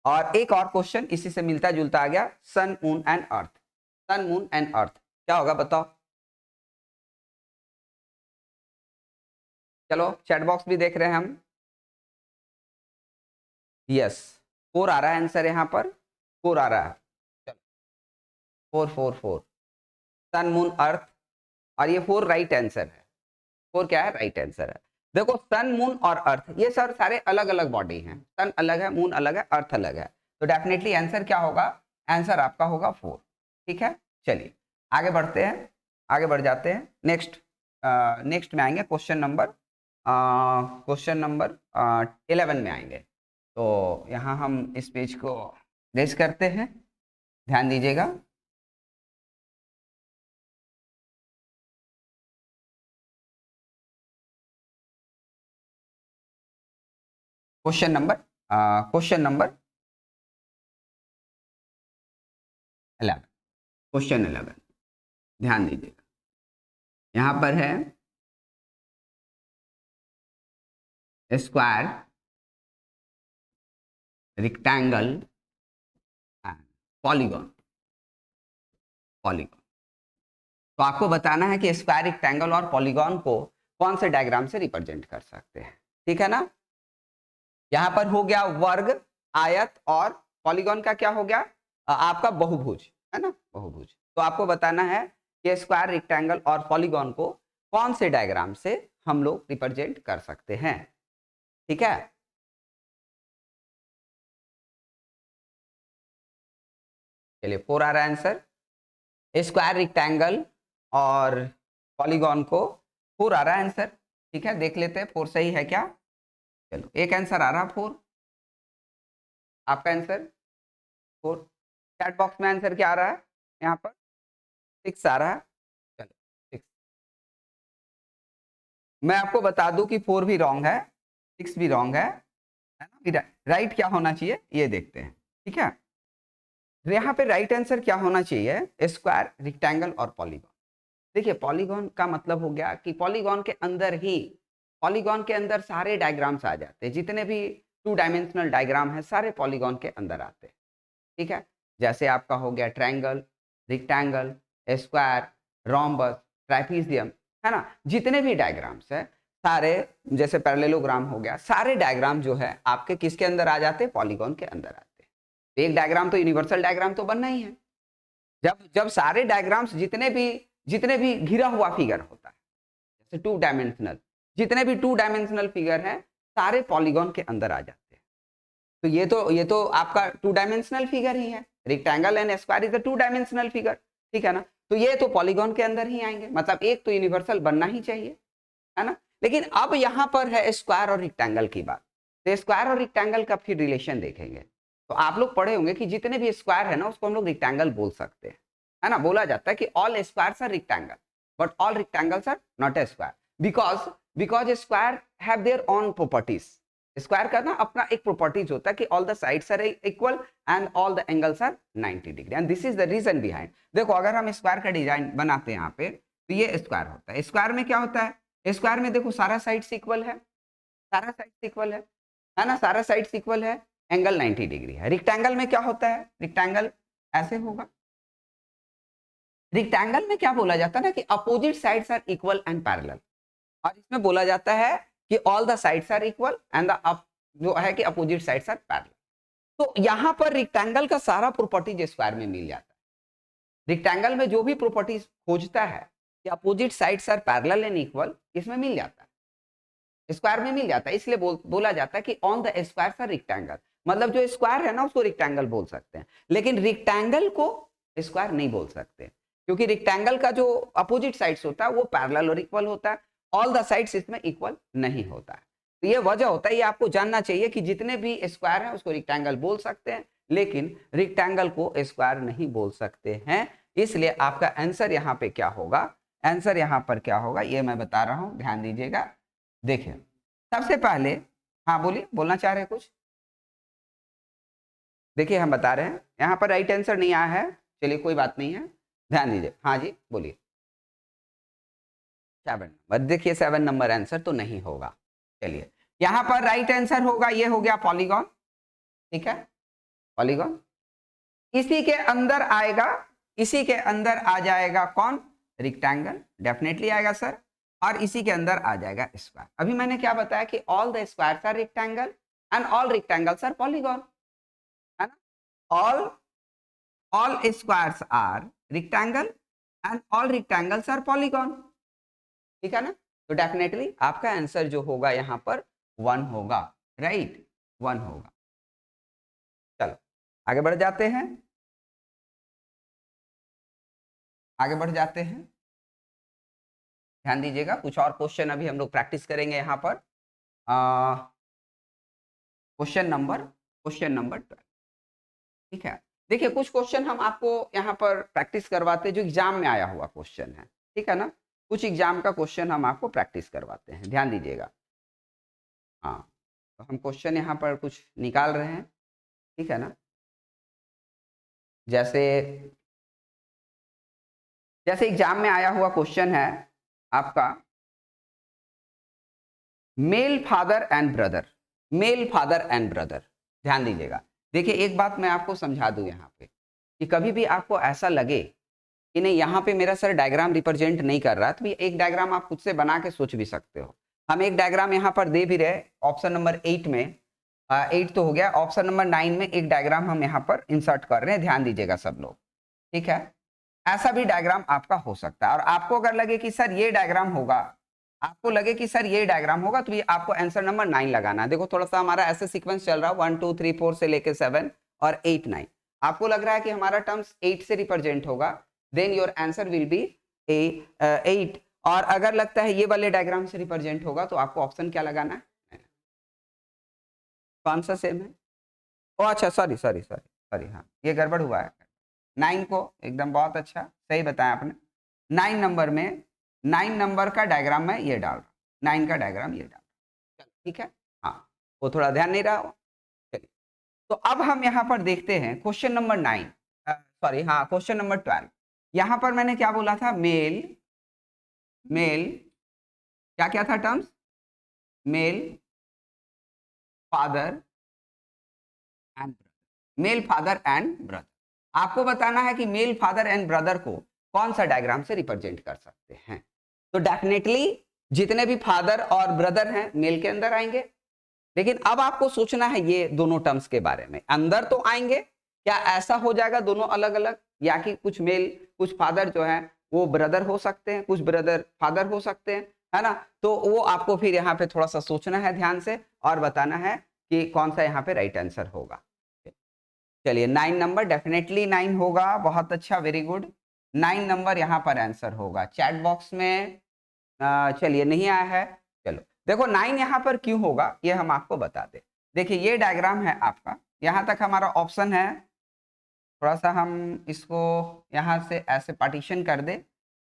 A: और एक और क्वेश्चन इसी से मिलता जुलता आ गया, sun, moon and earth. Sun, moon and earth क्या होगा बताओ? चलो चैट बॉक्स भी देख रहे हैं हम। यस, 4 आ रहा है आंसर यहाँ पर, 4 आ रहा है। चलो 4 4 4, सन, मून, अर्थ, और ये 4 राइट आंसर है। 4 क्या है? राइट आंसर है। देखो सन, मून और अर्थ ये सर सारे अलग अलग बॉडी हैं, सन अलग है, मून अलग है, अर्थ अलग है, तो डेफिनेटली आंसर क्या होगा? आंसर आपका होगा 4। ठीक है, चलिए आगे बढ़ते हैं, आगे बढ़ जाते हैं। नेक्स्ट नेक्स्ट में आएंगे क्वेश्चन नंबर, क्वेश्चन नंबर 11 में आएंगे। तो यहाँ हम इस पेज को रेज करते हैं, ध्यान दीजिएगा। Question number, question number 11, question 11, ध्यान दीजिएगा। यहाँ पर है square, rectangle and polygon. Polygon, तो आपको बताना है कि स्क्वायर, रेक्टेंगल और पॉलीगॉन को कौन से डायग्राम से रिप्रेजेंट कर सकते हैं। ठीक है ना, यहाँ पर हो गया वर्ग, आयत, और पॉलीगॉन का क्या हो गया? आपका बहुभुज, है ना, बहुभुज। तो आपको बताना है कि स्क्वायर, रेक्टेंगल और पॉलीगॉन को कौन से डायग्राम से हम लोग रिप्रेजेंट कर सकते हैं। ठीक है, चलिए 4 आ रहा है आंसर। स्क्वायर, रेक्टेंगल और पॉलीगॉन को 4 आ रहा है आंसर। ठीक है, देख लेते हैं 4 सही है क्या। चलो एक आंसर आ रहा 4, आपका आंसर 4। चैट बॉक्स में आंसर क्या आ रहा है? यहाँ पर 6 आ रहा है। चलो 6, मैं आपको बता दूं कि 4 भी रॉन्ग है, 6 भी रॉन्ग है ना। राइट क्या होना चाहिए ये देखते हैं। ठीक है, यहाँ पे राइट आंसर क्या होना चाहिए? स्क्वायर, रेक्टेंगल और पॉलीगॉन। देखिए पॉलीगॉन का मतलब हो गया कि पॉलीगॉन के अंदर ही पॉलीगॉन के अंदर सारे डायग्राम्स आ जाते हैं, जितने भी 2 डायमेंशनल डायग्राम है सारे पॉलीगॉन के अंदर आते हैं। ठीक है, जैसे आपका हो गया ट्रायंगल, रेक्टेंगल, स्क्वायर, रोम्बस, ट्राइपीजियम, है ना, जितने भी डायग्राम्स है सारे, जैसे पैरेललोग्राम हो गया, सारे डायग्राम जो है आपके किसके अंदर आ जाते हैं, पॉलीगॉन के अंदर आते हैं। तो एक डायग्राम तो यूनिवर्सल डायग्राम तो बनना ही है। जब जब सारे डायग्राम्स जितने भी घिरा हुआ फिगर होता है, जैसे 2 डायमेंशनल, जितने भी 2 डायमेंशनल फिगर हैं सारे पॉलीगॉन के अंदर आ जाते हैं। तो ये तो आपका 2 डायमेंशनल फिगर ही है, rectangle and square is a 2 dimensional figure, ठीक है ना। तो ये तो पॉलीगॉन के अंदर ही आएंगे, मतलब एक तो यूनिवर्सल बनना ही चाहिए, है ना। लेकिन अब यहाँ पर है स्क्वायर और रेक्टेंगल की बात, तो स्क्वायर और रेक्टेंगल का फिर रिलेशन देखेंगे। तो आप लोग पढ़े होंगे कि जितने भी स्क्वायर है ना उसको हम लोग रेक्टेंगल बोल सकते हैं, है ना। बोला जाता है कि all squares are rectangle but all rectangles are not a square, because square have their own properties. Square का ना अपना एक प्रॉपर्टीज होता है कि all the sides are equal and all the angles are 90 degree, and this is the reason behind. देखो अगर हम स्क्वायर का डिजाइन बनाते हैं यहाँ पे, तो ये स्क्वायर होता है। स्क्वायर में क्या होता है, स्क्वायर में देखो सारा साइड्स इक्वल है, सारा साइड्स इक्वल है ना, सारा साइड्स इक्वल है, एंगल 90 डिग्री है। रेक्टेंगल में क्या होता है, रेक्टेंगल ऐसे होगा। रेक्टेंगल में क्या बोला जाता है ना कि opposite sides are equal and parallel, और इसमें बोला जाता है कि all the sides are equal and the जो है कि अपोजिट साइड्स आर पैरेलल। तो यहां पर रेक्टेंगल का सारा प्रॉपर्टीज स्क्वायर में मिल जाता है। रेक्टेंगल में जो भी प्रॉपर्टीज खोजता है कि opposite sides are parallel and equal, इसमें मिल जाता है, स्क्वायर में मिल जाता है। इसलिए बोला जाता है कि on the square are rectangle, मतलब जो स्क्वायर है ना उसको रेक्टेंगल बोल सकते हैं, लेकिन रेक्टेंगल को स्क्वायर नहीं बोल सकते, क्योंकि रेक्टेंगल का जो अपोजिट साइड्स होता है वो पैरेलल और इक्वल होता है, ऑल द साइड्स इसमें इक्वल नहीं होता है। तो ये वजह होता है, ये आपको जानना चाहिए कि जितने भी स्क्वायर हैं उसको रेक्टेंगल बोल सकते हैं, लेकिन रेक्टेंगल को स्क्वायर नहीं बोल सकते हैं। इसलिए आपका आंसर यहाँ पे क्या होगा, आंसर यहाँ पर क्या होगा ये मैं बता रहा हूं, ध्यान दीजिएगा। देखिए सबसे पहले, हाँ बोलिए, बोलना चाह रहे हैं कुछ। देखिए हम बता रहे हैं यहाँ पर राइट आंसर नहीं आया है, चलिए कोई बात नहीं है, ध्यान दीजिए। हाँ जी बोलिए। 7 नंबर, देखिए 7 नंबर आंसर तो नहीं होगा। चलिए यहाँ पर राइट आंसर होगा, ये हो गया पॉलीगॉन, ठीक है, पॉलीगॉन। इसी के अंदर आएगा, इसी के अंदर आ जाएगा कौन, रेक्टेंगल, डेफिनेटली आएगा सर, और इसी के अंदर आ जाएगा स्क्वायर। अभी मैंने क्या बताया कि all the squares are rectangle and all rectangles are polygon, है ना। All squares are rectangle and all rectangles are polygon, ठीक है ना। तो डेफिनेटली आपका आंसर जो होगा यहाँ पर 1 होगा, राइट, 1 होगा। चलो आगे बढ़ जाते हैं, आगे बढ़ जाते हैं, ध्यान दीजिएगा। कुछ और क्वेश्चन अभी हम लोग प्रैक्टिस करेंगे यहाँ पर। क्वेश्चन नंबर 12, ठीक है। देखिए कुछ क्वेश्चन हम आपको यहाँ पर प्रैक्टिस करवाते हैं जो एग्जाम में आया हुआ क्वेश्चन है, ठीक है ना। कुछ एग्जाम का क्वेश्चन हम आपको प्रैक्टिस करवाते हैं, ध्यान दीजिएगा। हाँ, तो हम क्वेश्चन यहाँ पर कुछ निकाल रहे हैं, ठीक है ना। जैसे जैसे एग्जाम में आया हुआ क्वेश्चन है आपका, male father and brother, male father and brother, ध्यान दीजिएगा। देखिए एक बात मैं आपको समझा दूं यहाँ पे, कि कभी भी आपको ऐसा लगे कि नहीं यहाँ पे मेरा सर डायग्राम रिप्रेजेंट नहीं कर रहा, तो एक डायग्राम आप खुद से बना के सोच भी सकते हो। हम एक डायग्राम यहाँ पर दे भी रहे, ऑप्शन नंबर 8 में, 8 तो हो गया, ऑप्शन नंबर 9 में एक डायग्राम हम यहाँ पर इंसर्ट कर रहे हैं, ध्यान दीजिएगा सब लोग, ठीक है। ऐसा भी डायग्राम आपका हो सकता है, और आपको अगर लगे कि सर ये डायग्राम होगा, आपको लगे कि सर ये डायग्राम होगा, तो ये आपको आंसर नंबर 9 लगाना है। देखो थोड़ा सा हमारा ऐसे सीक्वेंस चल रहा है, 1 2 3 4 से लेके 7 और 8 9। आपको लग रहा है कि हमारा टर्म्स 8 से रिप्रेजेंट होगा, then your answer will be 8। और अगर लगता है ये वाले डायग्राम से रिप्रेजेंट होगा, तो आपको ऑप्शन क्या लगाना है, कौन सा सेम है। ओ अच्छा, सॉरी सॉरी सॉरी सॉरी, हाँ ये गड़बड़ हुआ है। 9 को एकदम बहुत अच्छा सही बताया आपने। 9 नंबर में, 9 नंबर का डायग्राम में ये डाल रहा, 9 का डायग्राम ये डाल रहा, ठीक है। हाँ वो थोड़ा ध्यान नहीं रहा, चलिए। तो अब हम यहाँ पर देखते हैं क्वेश्चन नंबर 9, सॉरी हाँ क्वेश्चन नंबर 12। यहाँ पर मैंने क्या बोला था, मेल, मेल क्या क्या था terms, male father and male father and brother. आपको बताना है कि मेल फादर एंड ब्रदर को कौन सा डायग्राम से रिप्रेजेंट कर सकते हैं। तो डेफिनेटली जितने भी फादर और ब्रदर हैं मेल के अंदर आएंगे, लेकिन अब आपको सोचना है ये दोनों टर्म्स के बारे में। अंदर तो आएंगे, क्या ऐसा हो जाएगा दोनों अलग अलग, या कि कुछ मेल कुछ फादर जो है वो ब्रदर हो सकते हैं, कुछ ब्रदर फादर हो सकते हैं, है ना। तो वो आपको फिर यहाँ पे थोड़ा सा सोचना है ध्यान से और बताना है कि कौन सा यहाँ पे राइट आंसर होगा। चलिए 9 नंबर डेफिनेटली 9 होगा, बहुत अच्छा, वेरी गुड। 9 नंबर यहाँ पर आंसर होगा। चैट बॉक्स में चलिए नहीं आया है, चलो देखो 9 यहाँ पर क्यों होगा ये हम आपको बता दें। देखिए ये डायग्राम है आपका, यहाँ तक हमारा ऑप्शन है। थोड़ा सा हम इसको यहाँ से ऐसे पार्टीशन कर दे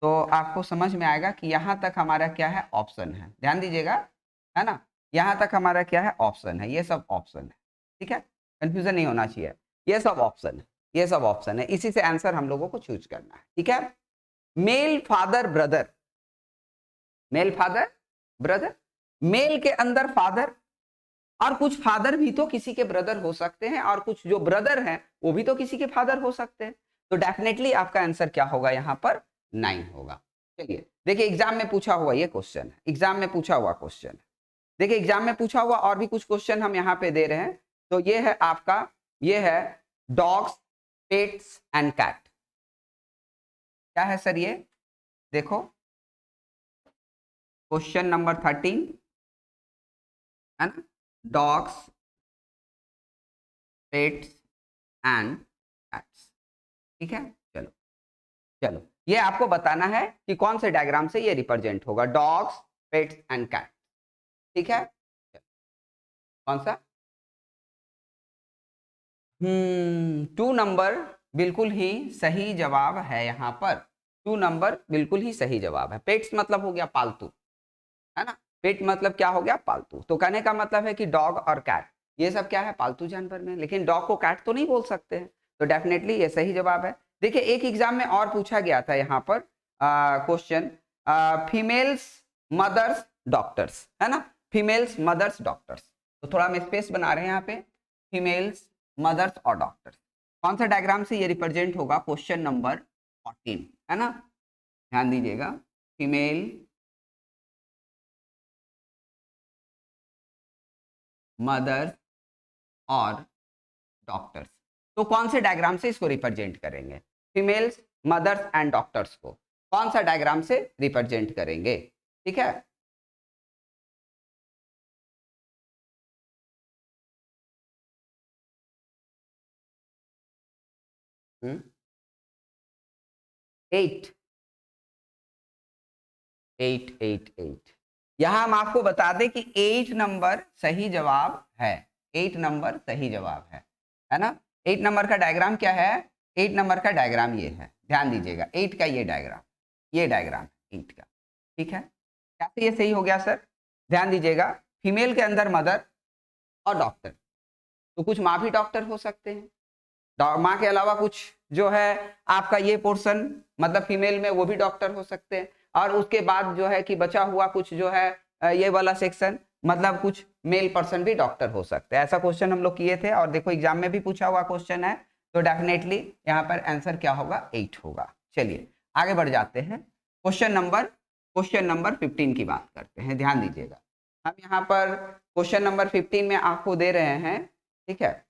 A: तो आपको समझ में आएगा कि यहाँ तक हमारा क्या है, ऑप्शन है। ध्यान दीजिएगा, है ना, यहाँ तक हमारा क्या है, ऑप्शन है। ये सब ऑप्शन है, ठीक है, कंफ्यूजन नहीं होना चाहिए। ये सब ऑप्शन है, ये सब ऑप्शन है, इसी से आंसर हम लोगों को चूज करना है, ठीक है। Male father brother, male father brother, male के अंदर फादर, और कुछ फादर भी तो किसी के ब्रदर हो सकते हैं, और कुछ जो ब्रदर हैं वो भी तो किसी के फादर हो सकते हैं। तो डेफिनेटली आपका आंसर क्या होगा यहाँ पर, 9 होगा। चलिए देखिए एग्जाम में पूछा हुआ ये क्वेश्चन है, एग्जाम में पूछा हुआ क्वेश्चन है। देखिए एग्जाम में पूछा हुआ और भी कुछ क्वेश्चन हम यहाँ पे दे रहे हैं। तो ये है आपका, ये है डॉग्स पेट्स एंड कैट। क्या है सर ये, देखो क्वेश्चन नंबर 13 है ना, डॉग्स पेट्स एंड कैट्स, ठीक है। चलो चलो ये आपको बताना है कि कौन से डायग्राम से ये रिप्रेजेंट होगा, डॉग्स पेट्स एंड कैट्स, ठीक है। कौन सा, 2 नंबर बिल्कुल ही सही जवाब है यहाँ पर। 2 नंबर बिल्कुल ही सही जवाब है। पेट्स मतलब हो गया पालतू, है ना, पेट मतलब क्या हो गया, पालतू। तो कहने का मतलब है कि डॉग और कैट ये सब क्या है, पालतू जानवर में, लेकिन डॉग को कैट तो नहीं बोल सकते हैं। तो डेफिनेटली ये सही जवाब है। देखिए एक एग्जाम में और पूछा गया था यहाँ पर क्वेश्चन, फीमेल्स मदर्स डॉक्टर्स, है ना, फीमेल्स मदर्स डॉक्टर्स। तो थोड़ा हम स्पेस बना रहे हैं यहाँ पे, फीमेल्स मदर्स और डॉक्टर्स, कौन सा डायग्राम से ये रिप्रेजेंट होगा, क्वेश्चन नंबर 14, है ना। ध्यान दीजिएगा, फीमेल मदर्स और डॉक्टर्स, तो कौन से डायग्राम से इसको रिप्रेजेंट करेंगे, फीमेल्स मदर्स एंड डॉक्टर्स को कौन सा डायग्राम से रिप्रेजेंट करेंगे, ठीक है। 8 8 8 8, यहां हम आपको बता दें कि 8 नंबर सही जवाब है, 8 नंबर सही जवाब है ना। 8 नंबर का डायग्राम क्या है, 8 नंबर का डायग्राम ये है, ध्यान दीजिएगा 8 का ये डायग्राम, ये डायग्राम 8 का, ठीक है। कैसे ये सही हो गया सर, ध्यान दीजिएगा, फीमेल के अंदर मदर और डॉक्टर, तो कुछ माँ भी डॉक्टर हो सकते हैं, माँ के अलावा कुछ जो है आपका ये पोर्शन मतलब फीमेल में वो भी डॉक्टर हो सकते हैं, और उसके बाद जो है कि बचा हुआ कुछ जो है ये वाला सेक्शन मतलब कुछ मेल पर्सन भी डॉक्टर हो सकते हैं। ऐसा क्वेश्चन हम लोग किए थे और देखो एग्जाम में भी पूछा हुआ क्वेश्चन है। तो डेफिनेटली यहाँ पर आंसर क्या होगा, 8 होगा। चलिए आगे बढ़ जाते हैं, क्वेश्चन नंबर 15 की बात करते हैं। ध्यान दीजिएगा, हम यहाँ पर क्वेश्चन नंबर 15 में आपको दे रहे हैं, ठीक है।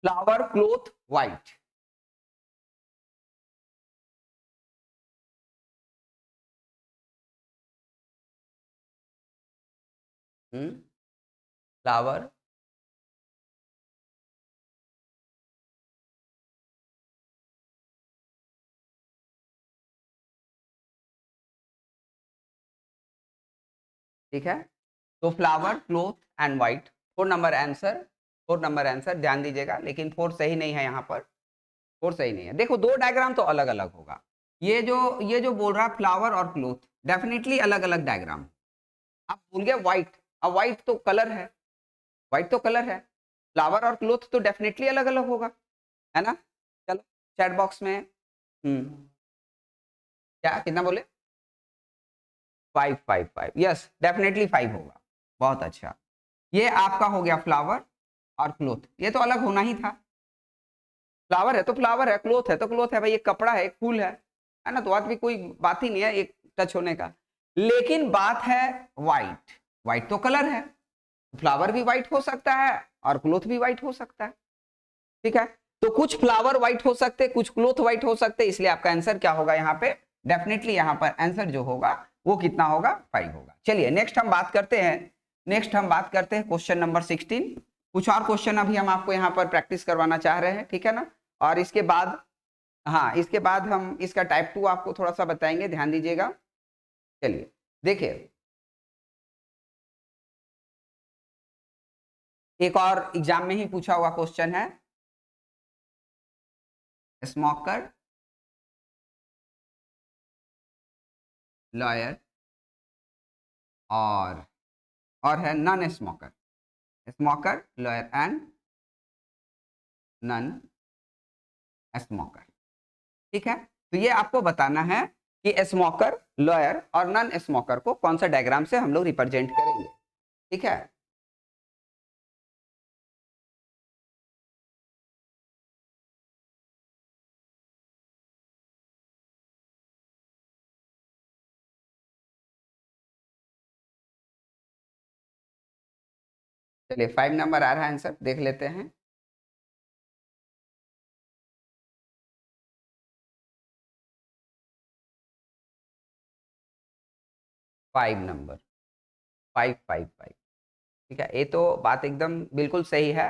A: फ्लावर क्लोथ व्हाइट, फ्लावर ठीक है। तो flower cloth and white, 4 number answer, 4 number answer, ध्यान दीजिएगा, लेकिन 4 सही नहीं है यहाँ पर। और सही नहीं है। देखो दो डायग्राम तो अलग अलग होगा। ये जो बोल रहा है फ्लावर और क्लोथ, डेफिनेटली अलग अलग डायग्राम। आप भूल गए व्हाइट, अब व्हाइट तो कलर है, व्हाइट तो कलर है। फ्लावर और क्लोथ तो डेफिनेटली अलग अलग होगा, है ना। चलो चैट बॉक्स में क्या कितना बोले, 5 5 5, यस डेफिनेटली 5 होगा। बहुत अच्छा, ये आपका हो गया फ्लावर और क्लोथ, ये तो अलग होना ही था। फ्लावर है तो फ्लावर है, क्लोथ है तो क्लोथ है भाई, एक कपड़ा है एक फूल है ना। तो आज भी कोई बात ही नहीं है एक टच होने का। लेकिन बात है व्हाइट, व्हाइट तो कलर है, फ्लावर भी व्हाइट हो सकता है और क्लोथ भी व्हाइट हो सकता है, ठीक है। तो कुछ फ्लावर व्हाइट हो सकते, कुछ क्लोथ व्हाइट हो सकते, इसलिए आपका आंसर क्या होगा यहाँ पे, डेफिनेटली यहाँ पर आंसर जो होगा वो कितना होगा, 5 होगा। चलिए नेक्स्ट हम बात करते हैं, नेक्स्ट हम बात करते हैं क्वेश्चन नंबर 16। कुछ और क्वेश्चन अभी हम आपको यहाँ पर प्रैक्टिस करवाना चाह रहे हैं, ठीक है ना। और इसके बाद, हाँ इसके बाद हम इसका टाइप 2 आपको थोड़ा सा बताएंगे, ध्यान दीजिएगा। चलिए देखिए, एक और एग्जाम में ही पूछा हुआ क्वेश्चन है, स्मोकर, लॉयर और है non smoker, smoker lawyer and non smoker, ठीक है। तो ये आपको बताना है कि स्मोकर, लॉयर और नॉन स्मोकर को कौन सा डायग्राम से हम लोग रिप्रेजेंट करेंगे, ठीक है। चलिए 5 नंबर आ रहा है आंसर, देख लेते हैं। 5 नंबर, 5 5 5, ठीक है। ये तो बात एकदम बिल्कुल सही है,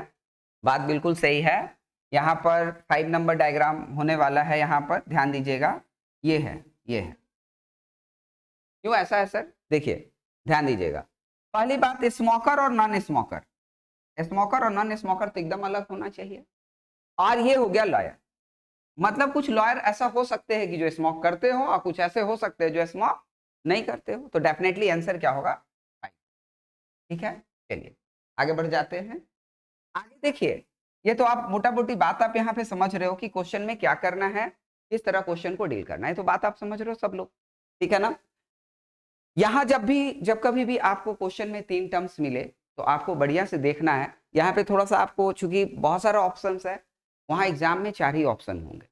A: बात बिल्कुल सही है। यहाँ पर 5 नंबर डायग्राम होने वाला है, यहाँ पर ध्यान दीजिएगा, ये है, ये है। क्यों ऐसा है सर, देखिए ध्यान दीजिएगा। पहली बात, स्मोकर और नॉन स्मोकर, स्मोकर और नॉन स्मोकर तो एकदम अलग होना चाहिए। और ये हो गया लॉयर, मतलब कुछ लॉयर ऐसा हो सकते हैं कि जो स्मोक करते हो और कुछ ऐसे हो सकते हैं जो स्मोक नहीं करते हो, तो डेफिनेटली आंसर क्या होगा, ठीक है। चलिए आगे बढ़ जाते हैं। आगे देखिए, ये तो आप मोटा मोटी बात आप यहाँ पे समझ रहे हो कि क्वेश्चन में क्या करना है, किस तरह क्वेश्चन को डील करना है, तो बात आप समझ रहे हो सब लोग, ठीक है ना। यहाँ जब कभी भी आपको क्वेश्चन में 3 टर्म्स मिले तो आपको बढ़िया से देखना है। यहाँ पे थोड़ा सा आपको, चूंकि बहुत सारा ऑप्शन है, वहाँ एग्जाम में 4 ही ऑप्शन होंगे।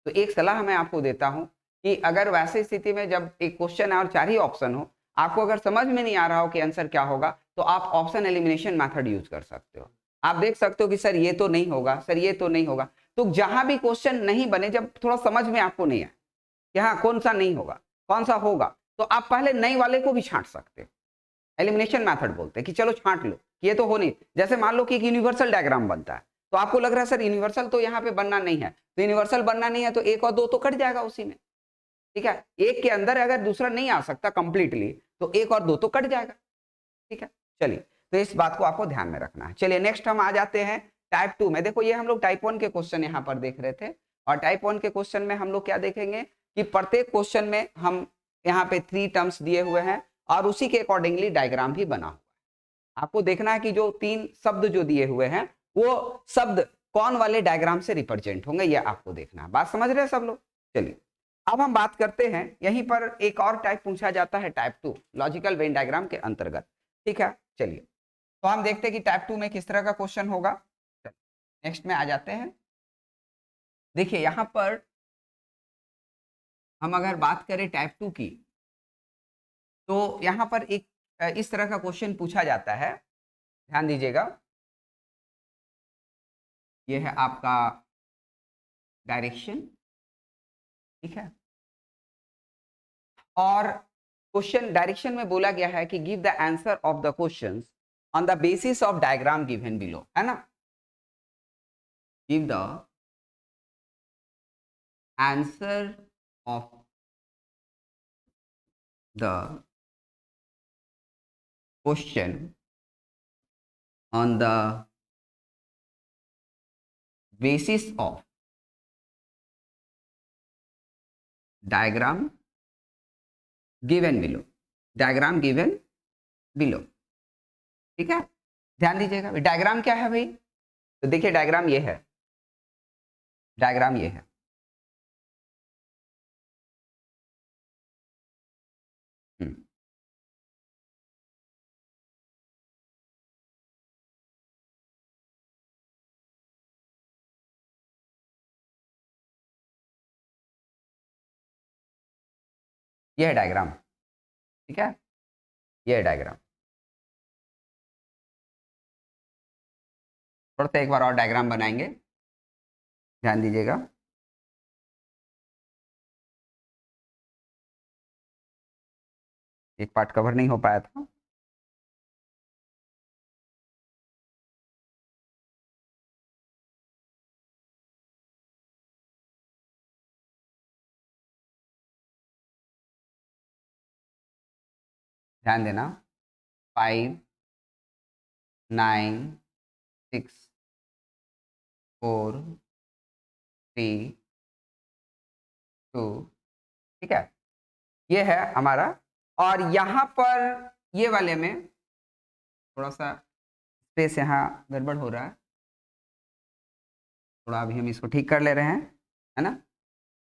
A: तो एक सलाह मैं आपको देता हूँ कि अगर वैसे स्थिति में जब एक क्वेश्चन है और 4 ही ऑप्शन हो, आपको अगर समझ में नहीं आ रहा हो कि आंसर क्या होगा, तो आप ऑप्शन एलिमिनेशन मेथड यूज कर सकते हो। आप देख सकते हो कि सर ये तो नहीं होगा, सर ये तो नहीं होगा। तो जहां भी क्वेश्चन नहीं बने, जब थोड़ा समझ में आपको नहीं आए कि हाँ कौन सा नहीं होगा कौन सा होगा, तो आप पहले नई वाले को भी छांट सकते हो। एलिमिनेशन मेथड बोलते हैं कि चलो छांट लो कि ये तो हो नहीं। जैसे मान लो कि एक यूनिवर्सल डायग्राम बनता है, तो आपको लग रहा है सर यूनिवर्सल तो यहाँ पे बनना नहीं है, तो यूनिवर्सल बनना नहीं है तो 1 और 2 तो कट जाएगा उसी में, ठीक है। एक के अंदर अगर दूसरा नहीं आ सकता कंप्लीटली, तो 1 और 2 तो कट जाएगा, ठीक है। चलिए, तो इस बात को आपको ध्यान में रखना है। चलिए नेक्स्ट हम आ जाते हैं टाइप 2 में। देखो ये हम लोग टाइप 1 के क्वेश्चन यहाँ पर देख रहे थे, और टाइप 1 के क्वेश्चन में हम लोग क्या देखेंगे कि प्रत्येक क्वेश्चन में हम यहाँ पे 3 टर्म्स दिए हुए हैं और उसी के अकॉर्डिंगली डायग्राम भी बना हुआ है। आपको देखना है कि जो 3 शब्द जो दिए हुए हैं, वो शब्द कौन वाले डायग्राम से रिप्रेजेंट होंगे, ये आपको देखना है। बात समझ रहे हैं सब लोग। चलिए अब हम बात करते हैं, यहीं पर एक और टाइप पूछा जाता है, टाइप 2 लॉजिकल वेन डायग्राम के अंतर्गत, ठीक है। चलिए तो हम देखते हैं कि टाइप 2 में किस तरह का क्वेश्चन होगा। नेक्स्ट में आ जाते हैं। देखिए यहां पर हम अगर बात करें टाइप 2 की, तो यहां पर एक इस तरह का क्वेश्चन पूछा जाता है, ध्यान दीजिएगा। ये है आपका डायरेक्शन, ठीक है। और क्वेश्चन डायरेक्शन में बोला गया है कि give the answer of the questions on the basis of diagram given below, है ना। Give the answer of the question on the basis of diagram given below, diagram given below, ठीक है। ध्यान दीजिएगा डायग्राम क्या है भाई, तो देखिए डायग्राम ये है, डायग्राम ये है। हम्म, ये है डायग्राम, ठीक है, ये है डायग्राम। थोड़ा सा एक बार और डायग्राम बनाएंगे, ध्यान दीजिएगा। एक पार्ट कवर नहीं हो पाया था। ध्यान देना, 5 9 6 4 3 2, ठीक है, ये है हमारा। और यहाँ पर ये वाले में थोड़ा सा स्पेस यहाँ गड़बड़ हो रहा है, थोड़ा अभी हम इसको ठीक कर ले रहे हैं, है ना।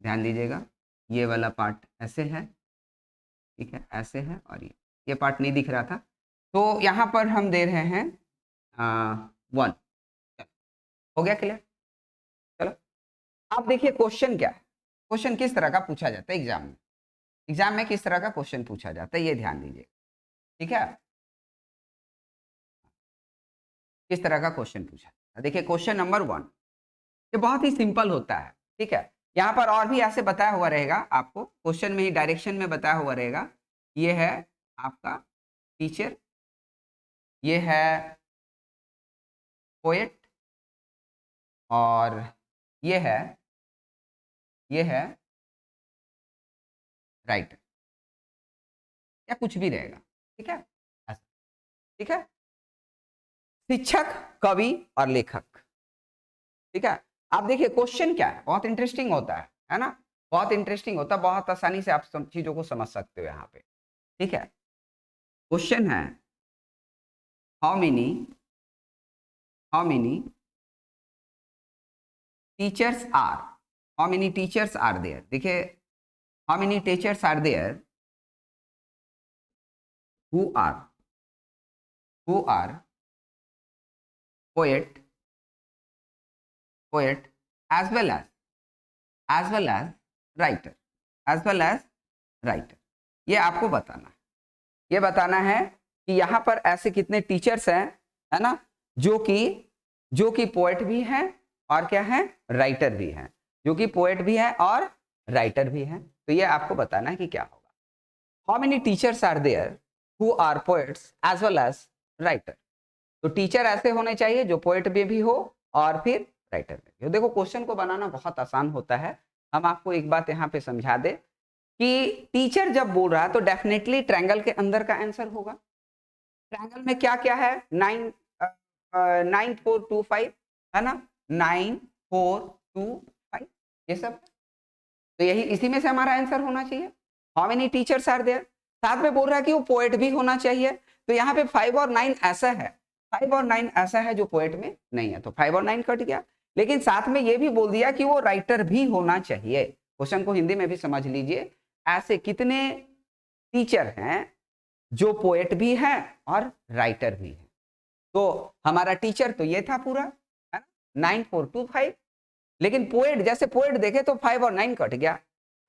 A: ध्यान दीजिएगा, ये वाला पार्ट ऐसे है, ठीक है, ऐसे है, और ये पार्ट नहीं दिख रहा था, तो यहाँ पर हम दे रहे हैं 1। हो गया क्लियर। चलो आप देखिए क्वेश्चन क्या है, क्वेश्चन किस तरह का पूछा जाता है एग्जाम में, एग्जाम में किस तरह का क्वेश्चन पूछा जाता है ये ध्यान दीजिए, ठीक है। किस तरह का क्वेश्चन पूछा जाता है, देखिए क्वेश्चन नंबर 1, ये बहुत ही सिंपल होता है, ठीक है। यहाँ पर और भी ऐसे बताया हुआ रहेगा, आपको क्वेश्चन में ही डायरेक्शन में बताया हुआ रहेगा। ये है आपका टीचर, ये है पोएट, और ये है राइटर, या कुछ भी रहेगा, ठीक है, ऐसा, ठीक है। शिक्षक, कवि और लेखक, ठीक है। आप देखिए क्वेश्चन क्या है, बहुत इंटरेस्टिंग होता है ना, बहुत इंटरेस्टिंग होता है, बहुत आसानी से आप सब चीजों को समझ सकते हो यहाँ पे, ठीक है। क्वेश्चन है how many teachers are, how many teachers are there, देखिए how many teachers are there who are poet as well as writer, as well as writer, ये आपको बताना है, ये बताना है कि यहाँ पर ऐसे कितने टीचर्स हैं, है ना, जो कि पोएट भी हैं और क्या है, राइटर भी हैं, जो कि पोएट भी है और राइटर भी हैं, तो ये आपको बताना है कि क्या होगा। How many teachers are there who are poets as well as writer, तो टीचर ऐसे होने चाहिए जो पोएट में भी हो और फिर राइटर में भी हो। देखो क्वेश्चन को बनाना बहुत आसान होता है, हम आपको एक बात यहाँ पे समझा दे कि टीचर जब बोल रहा है तो डेफिनेटली ट्रायंगल के अंदर का आंसर होगा। ट्रायंगल में क्या क्या है, 9 4 2 5, है ना, 9 4 2 5, ये सब, तो यही इसी में से हमारा आंसर होना चाहिए। How many teachers are there, साथ में बोल रहा है कि वो पोएट भी होना चाहिए, तो यहाँ पे 5 और 9 ऐसा है, 5 और 9 ऐसा है जो पोएट में नहीं है, तो 5 और 9 कट गया। लेकिन साथ में ये भी बोल दिया कि वो राइटर भी होना चाहिए। क्वेश्चन को हिंदी में भी समझ लीजिए, ऐसे कितने टीचर हैं जो पोएट भी हैं और राइटर भी हैं, तो हमारा टीचर तो ये था पूरा, है ना, 9 4 2 5, लेकिन पोएट, जैसे पोएट देखे तो 5 और 9 कट गया,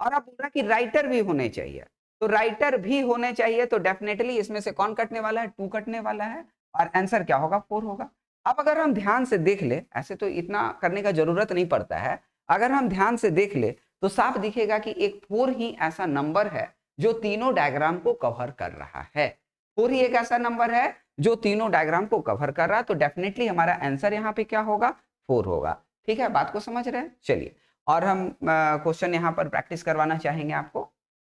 A: और अब बोल रहा कि राइटर भी होने चाहिए, तो राइटर भी होने चाहिए, तो डेफिनेटली इसमें से कौन कटने वाला है, 2 कटने वाला है, और आंसर क्या होगा, 4 होगा। अब अगर हम ध्यान से देख ले, ऐसे तो इतना करने का जरूरत नहीं पड़ता है, अगर हम ध्यान से देख ले तो साफ दिखेगा कि एक 4 ही ऐसा नंबर है जो तीनों डायग्राम को कवर कर रहा है। 4 ही एक ऐसा नंबर है जो तीनों डायग्राम को कवर कर रहा है, तो डेफिनेटली हमारा आंसर यहाँ पे क्या होगा, 4 होगा। ठीक है, बात को समझ रहे हैं। चलिए, और हम क्वेश्चन यहाँ पर प्रैक्टिस करवाना चाहेंगे आपको।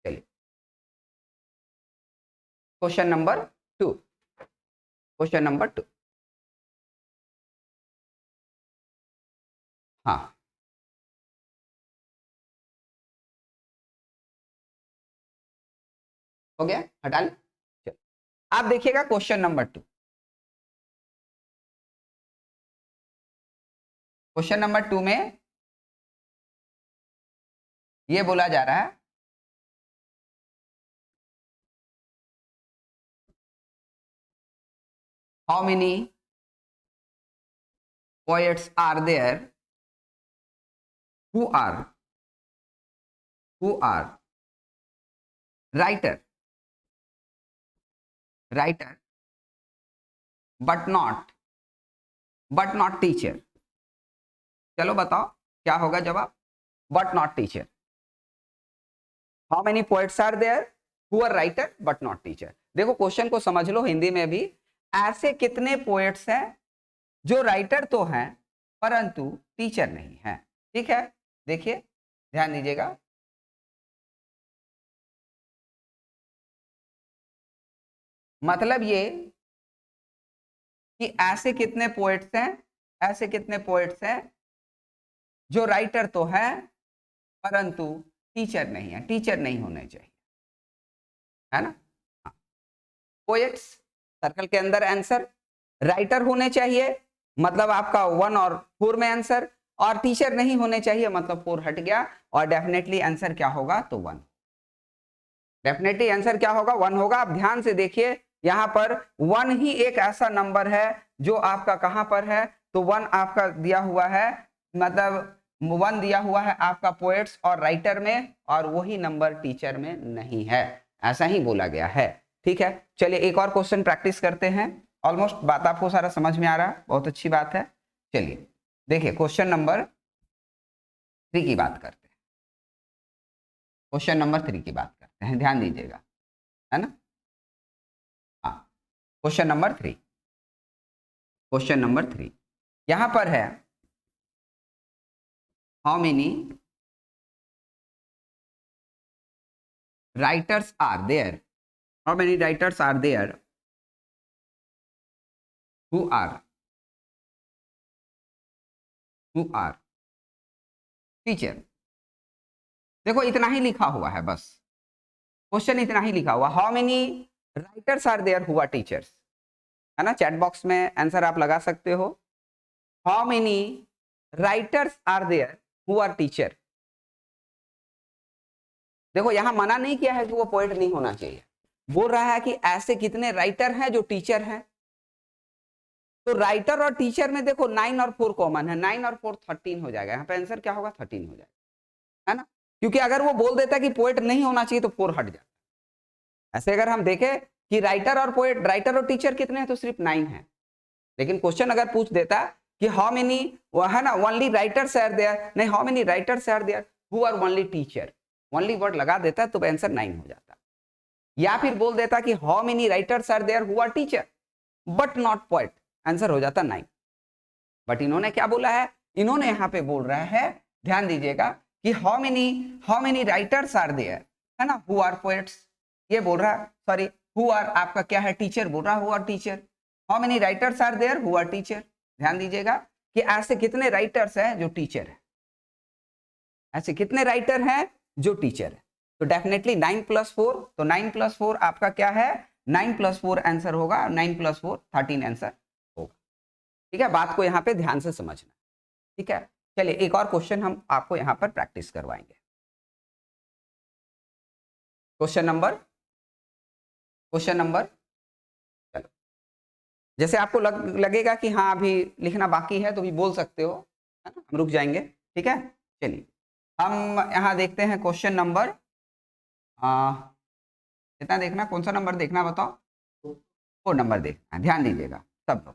A: चलिए, क्वेश्चन नंबर 2, क्वेश्चन नंबर 2, हाँ हो गया, हटा ले। चलो आप देखिएगा क्वेश्चन नंबर 2। क्वेश्चन नंबर 2 में ये बोला जा रहा है how many poets are there who are writer but not teacher। चलो बताओ क्या होगा जवाब, but not teacher. How many poets are there who are writer but not teacher. देखो क्वेश्चन को समझ लो हिंदी में भी, ऐसे कितने पोएट्स हैं जो राइटर तो हैं परंतु टीचर नहीं है। ठीक है, देखिए ध्यान दीजिएगा। मतलब ये कि ऐसे कितने पोएट्स हैं जो राइटर तो है परंतु टीचर नहीं है, टीचर नहीं होने चाहिए, है ना। पोएट्स सर्कल के अंदर आंसर, राइटर होने चाहिए मतलब आपका 1 और 4 में आंसर, और टीचर नहीं होने चाहिए मतलब 4 हट गया, और डेफिनेटली आंसर क्या होगा तो 1। डेफिनेटली आंसर क्या होगा 1 होगा। आप ध्यान से देखिए यहां पर 1 ही एक ऐसा नंबर है जो आपका कहां पर है, तो 1 आपका दिया हुआ है, मतलब 1 दिया हुआ है आपका पोएट्स और राइटर में, और वही नंबर टीचर में नहीं है, ऐसा ही बोला गया है। ठीक है, चलिए एक और क्वेश्चन प्रैक्टिस करते हैं। ऑलमोस्ट बात आपको सारा समझ में आ रहा है, बहुत अच्छी बात है। चलिए देखिए क्वेश्चन नंबर 3 की बात करते हैं। क्वेश्चन नंबर 3 की बात करते हैं, ध्यान दीजिएगा, है ना। हाँ, क्वेश्चन नंबर 3, क्वेश्चन नंबर 3 यहां पर है how many writers are there, how many writers are there who are teacher. देखो इतना ही लिखा हुआ है, बस क्वेश्चन इतना ही लिखा हुआ, how many writers are there who are teachers, है ना। चैट बॉक्स में आंसर आप लगा सकते हो, how many writers are there who are teacher. देखो यहां मना नहीं किया है कि वो पोएट नहीं होना चाहिए, बोल रहा है कि ऐसे कितने राइटर हैं जो टीचर हैं। तो राइटर और टीचर में देखो 9 और 4 कॉमन है, 9 और 4 13 हो जाएगा, यहाँ पे आंसर क्या होगा 13 हो जाएगा, है ना। क्योंकि अगर वो बोल देता कि पोएट नहीं होना चाहिए तो 4 हट जाता। ऐसे अगर हम देखें कि राइटर और पोएट, राइटर और टीचर कितने हैं तो सिर्फ 9 है, लेकिन क्वेश्चन अगर पूछ देता कि हाउ मेनी, है ना, ओनली राइटर्स आर देयर, नहीं how many writers are there who are only teacher, only word लगा देता तो आंसर 9 हो जाता। या फिर बोल देता कि how many writers are there who are teacher but not poet, answer हो जाता 9। बट इन्होंने क्या बोला है, इन्होंने यहाँ पे बोल रहा है, ध्यान दीजिएगा, कि how many writers are there, है ना, हु आर पोएट्स, ये बोल रहा है, सॉरी हु आर आपका क्या है टीचर बोल रहा है, who are teacher, how many writers are there who are teacher. ध्यान दीजिएगा कि ऐसे कितने राइटर्स हैं जो टीचर है, ऐसे कितने राइटर हैं जो टीचर है। तो डेफिनेटली 9 + 4, तो 9 + 4 आपका क्या है, 9 + 4 आंसर होगा, 9 + 4 13 आंसर होगा। ठीक है, बात को यहाँ पे ध्यान से समझना। ठीक है, चलिए एक और क्वेश्चन हम आपको यहाँ पर प्रैक्टिस करवाएंगे। क्वेश्चन नंबर चलो, जैसे आपको लगेगा कि हाँ अभी लिखना बाकी है तो भी बोल सकते हो, है ना, हम रुक जाएंगे। ठीक है, चलिए हम यहाँ देखते हैं क्वेश्चन नंबर, कितना देखना, कौन सा नंबर देखना बताओ, 4 नंबर देखना है, ध्यान दीजिएगा सब लोग।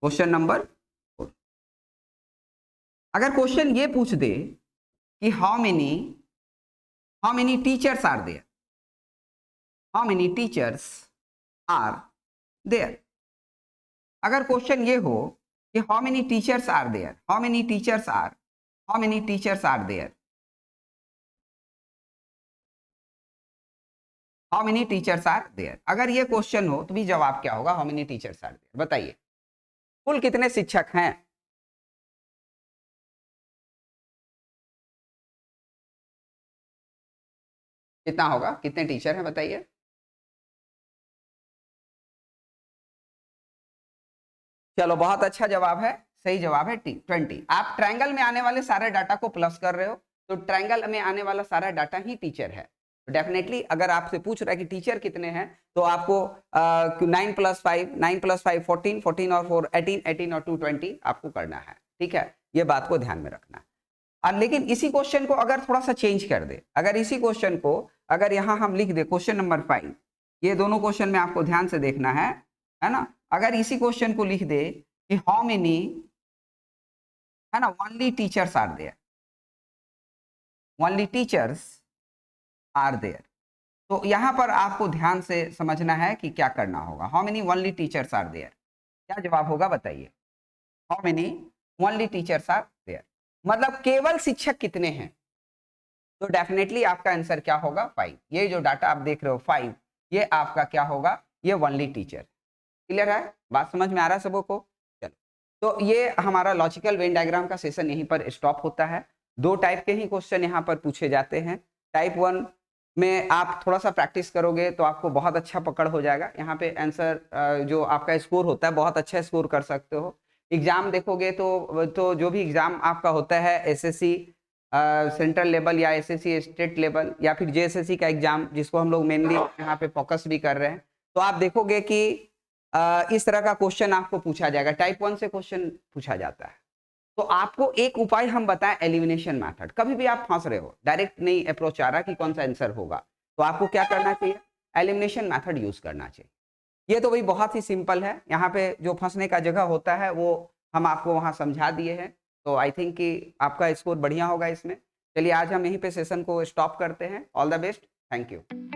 A: क्वेश्चन नंबर 4, अगर क्वेश्चन ये पूछ दे कि how many teachers are there, how many teachers are there, अगर क्वेश्चन ये हो कि how many teachers are there, how many teachers are there, how many teachers are there, अगर ये क्वेश्चन हो तो भी जवाब क्या होगा, how many teachers are there, बताइए कुल कितने शिक्षक हैं। कितना होगा, कितने टीचर हैं बताइए। चलो बहुत अच्छा जवाब है, सही जवाब है 20। आप ट्रायंगल में आने वाले सारे डाटा को प्लस कर रहे हो, तो ट्रायंगल में आने वाला सारा डाटा ही टीचर है। डेफिनेटली अगर आपसे पूछ रहा है कि टीचर कितने हैं, तो आपको 9 + 5, 9 + 5 14, 14 और 4 18, 18 और 2 20 आपको करना है। ठीक है, ये बात को ध्यान में रखना। लेकिन इसी क्वेश्चन को अगर थोड़ा सा चेंज कर दे, अगर इसी क्वेश्चन को अगर यहाँ हम लिख दे क्वेश्चन नंबर 5, ये दोनों क्वेश्चन में आपको ध्यान से देखना है ना। अगर इसी क्वेश्चन को लिख दे कि हाउ मेनी, है ना, only teachers are there, only teachers are there, तो यहाँ पर आपको ध्यान से समझना है कि क्या करना होगा। How many only teachers are there, क्या जवाब होगा बताइए। How many only teachers are there, मतलब केवल शिक्षक कितने हैं, तो डेफिनेटली आपका आंसर क्या होगा 5। ये जो डाटा आप देख रहे हो 5, ये आपका क्या होगा, ये ओनली टीचर। क्लियर है, बात समझ में आ रहा है सबों को। चलो, तो ये हमारा लॉजिकल वेन डायग्राम का सेशन यहीं पर स्टॉप होता है। 2 टाइप के ही क्वेश्चन यहाँ पर पूछे जाते हैं। टाइप 1 में आप थोड़ा सा प्रैक्टिस करोगे तो आपको बहुत अच्छा पकड़ हो जाएगा, यहाँ पे आंसर जो आपका स्कोर होता है बहुत अच्छा स्कोर कर सकते हो। एग्जाम देखोगे तो जो भी एग्जाम आपका होता है एसएससी सेंट्रल लेवल या एसएससी स्टेट लेवल या फिर जेएसएससी का एग्जाम, जिसको हम लोग मेनली यहाँ पे फोकस भी कर रहे हैं, तो आप देखोगे कि इस तरह का क्वेश्चन आपको पूछा जाएगा। टाइप 1 से क्वेश्चन पूछा जाता है, तो आपको एक उपाय हम बताएं, एलिमिनेशन मेथड। कभी भी आप फंस रहे हो, डायरेक्ट नहीं अप्रोच आ रहा कि कौन सा आंसर होगा, तो आपको क्या करना चाहिए, एलिमिनेशन मेथड यूज करना चाहिए। ये तो भाई बहुत ही सिंपल है, यहाँ पे जो फंसने का जगह होता है वो हम आपको वहाँ समझा दिए हैं। तो आई थिंक कि आपका स्कोर बढ़िया होगा इसमें। चलिए आज हम यहीं पे सेशन को स्टॉप करते हैं। All the best, thank you.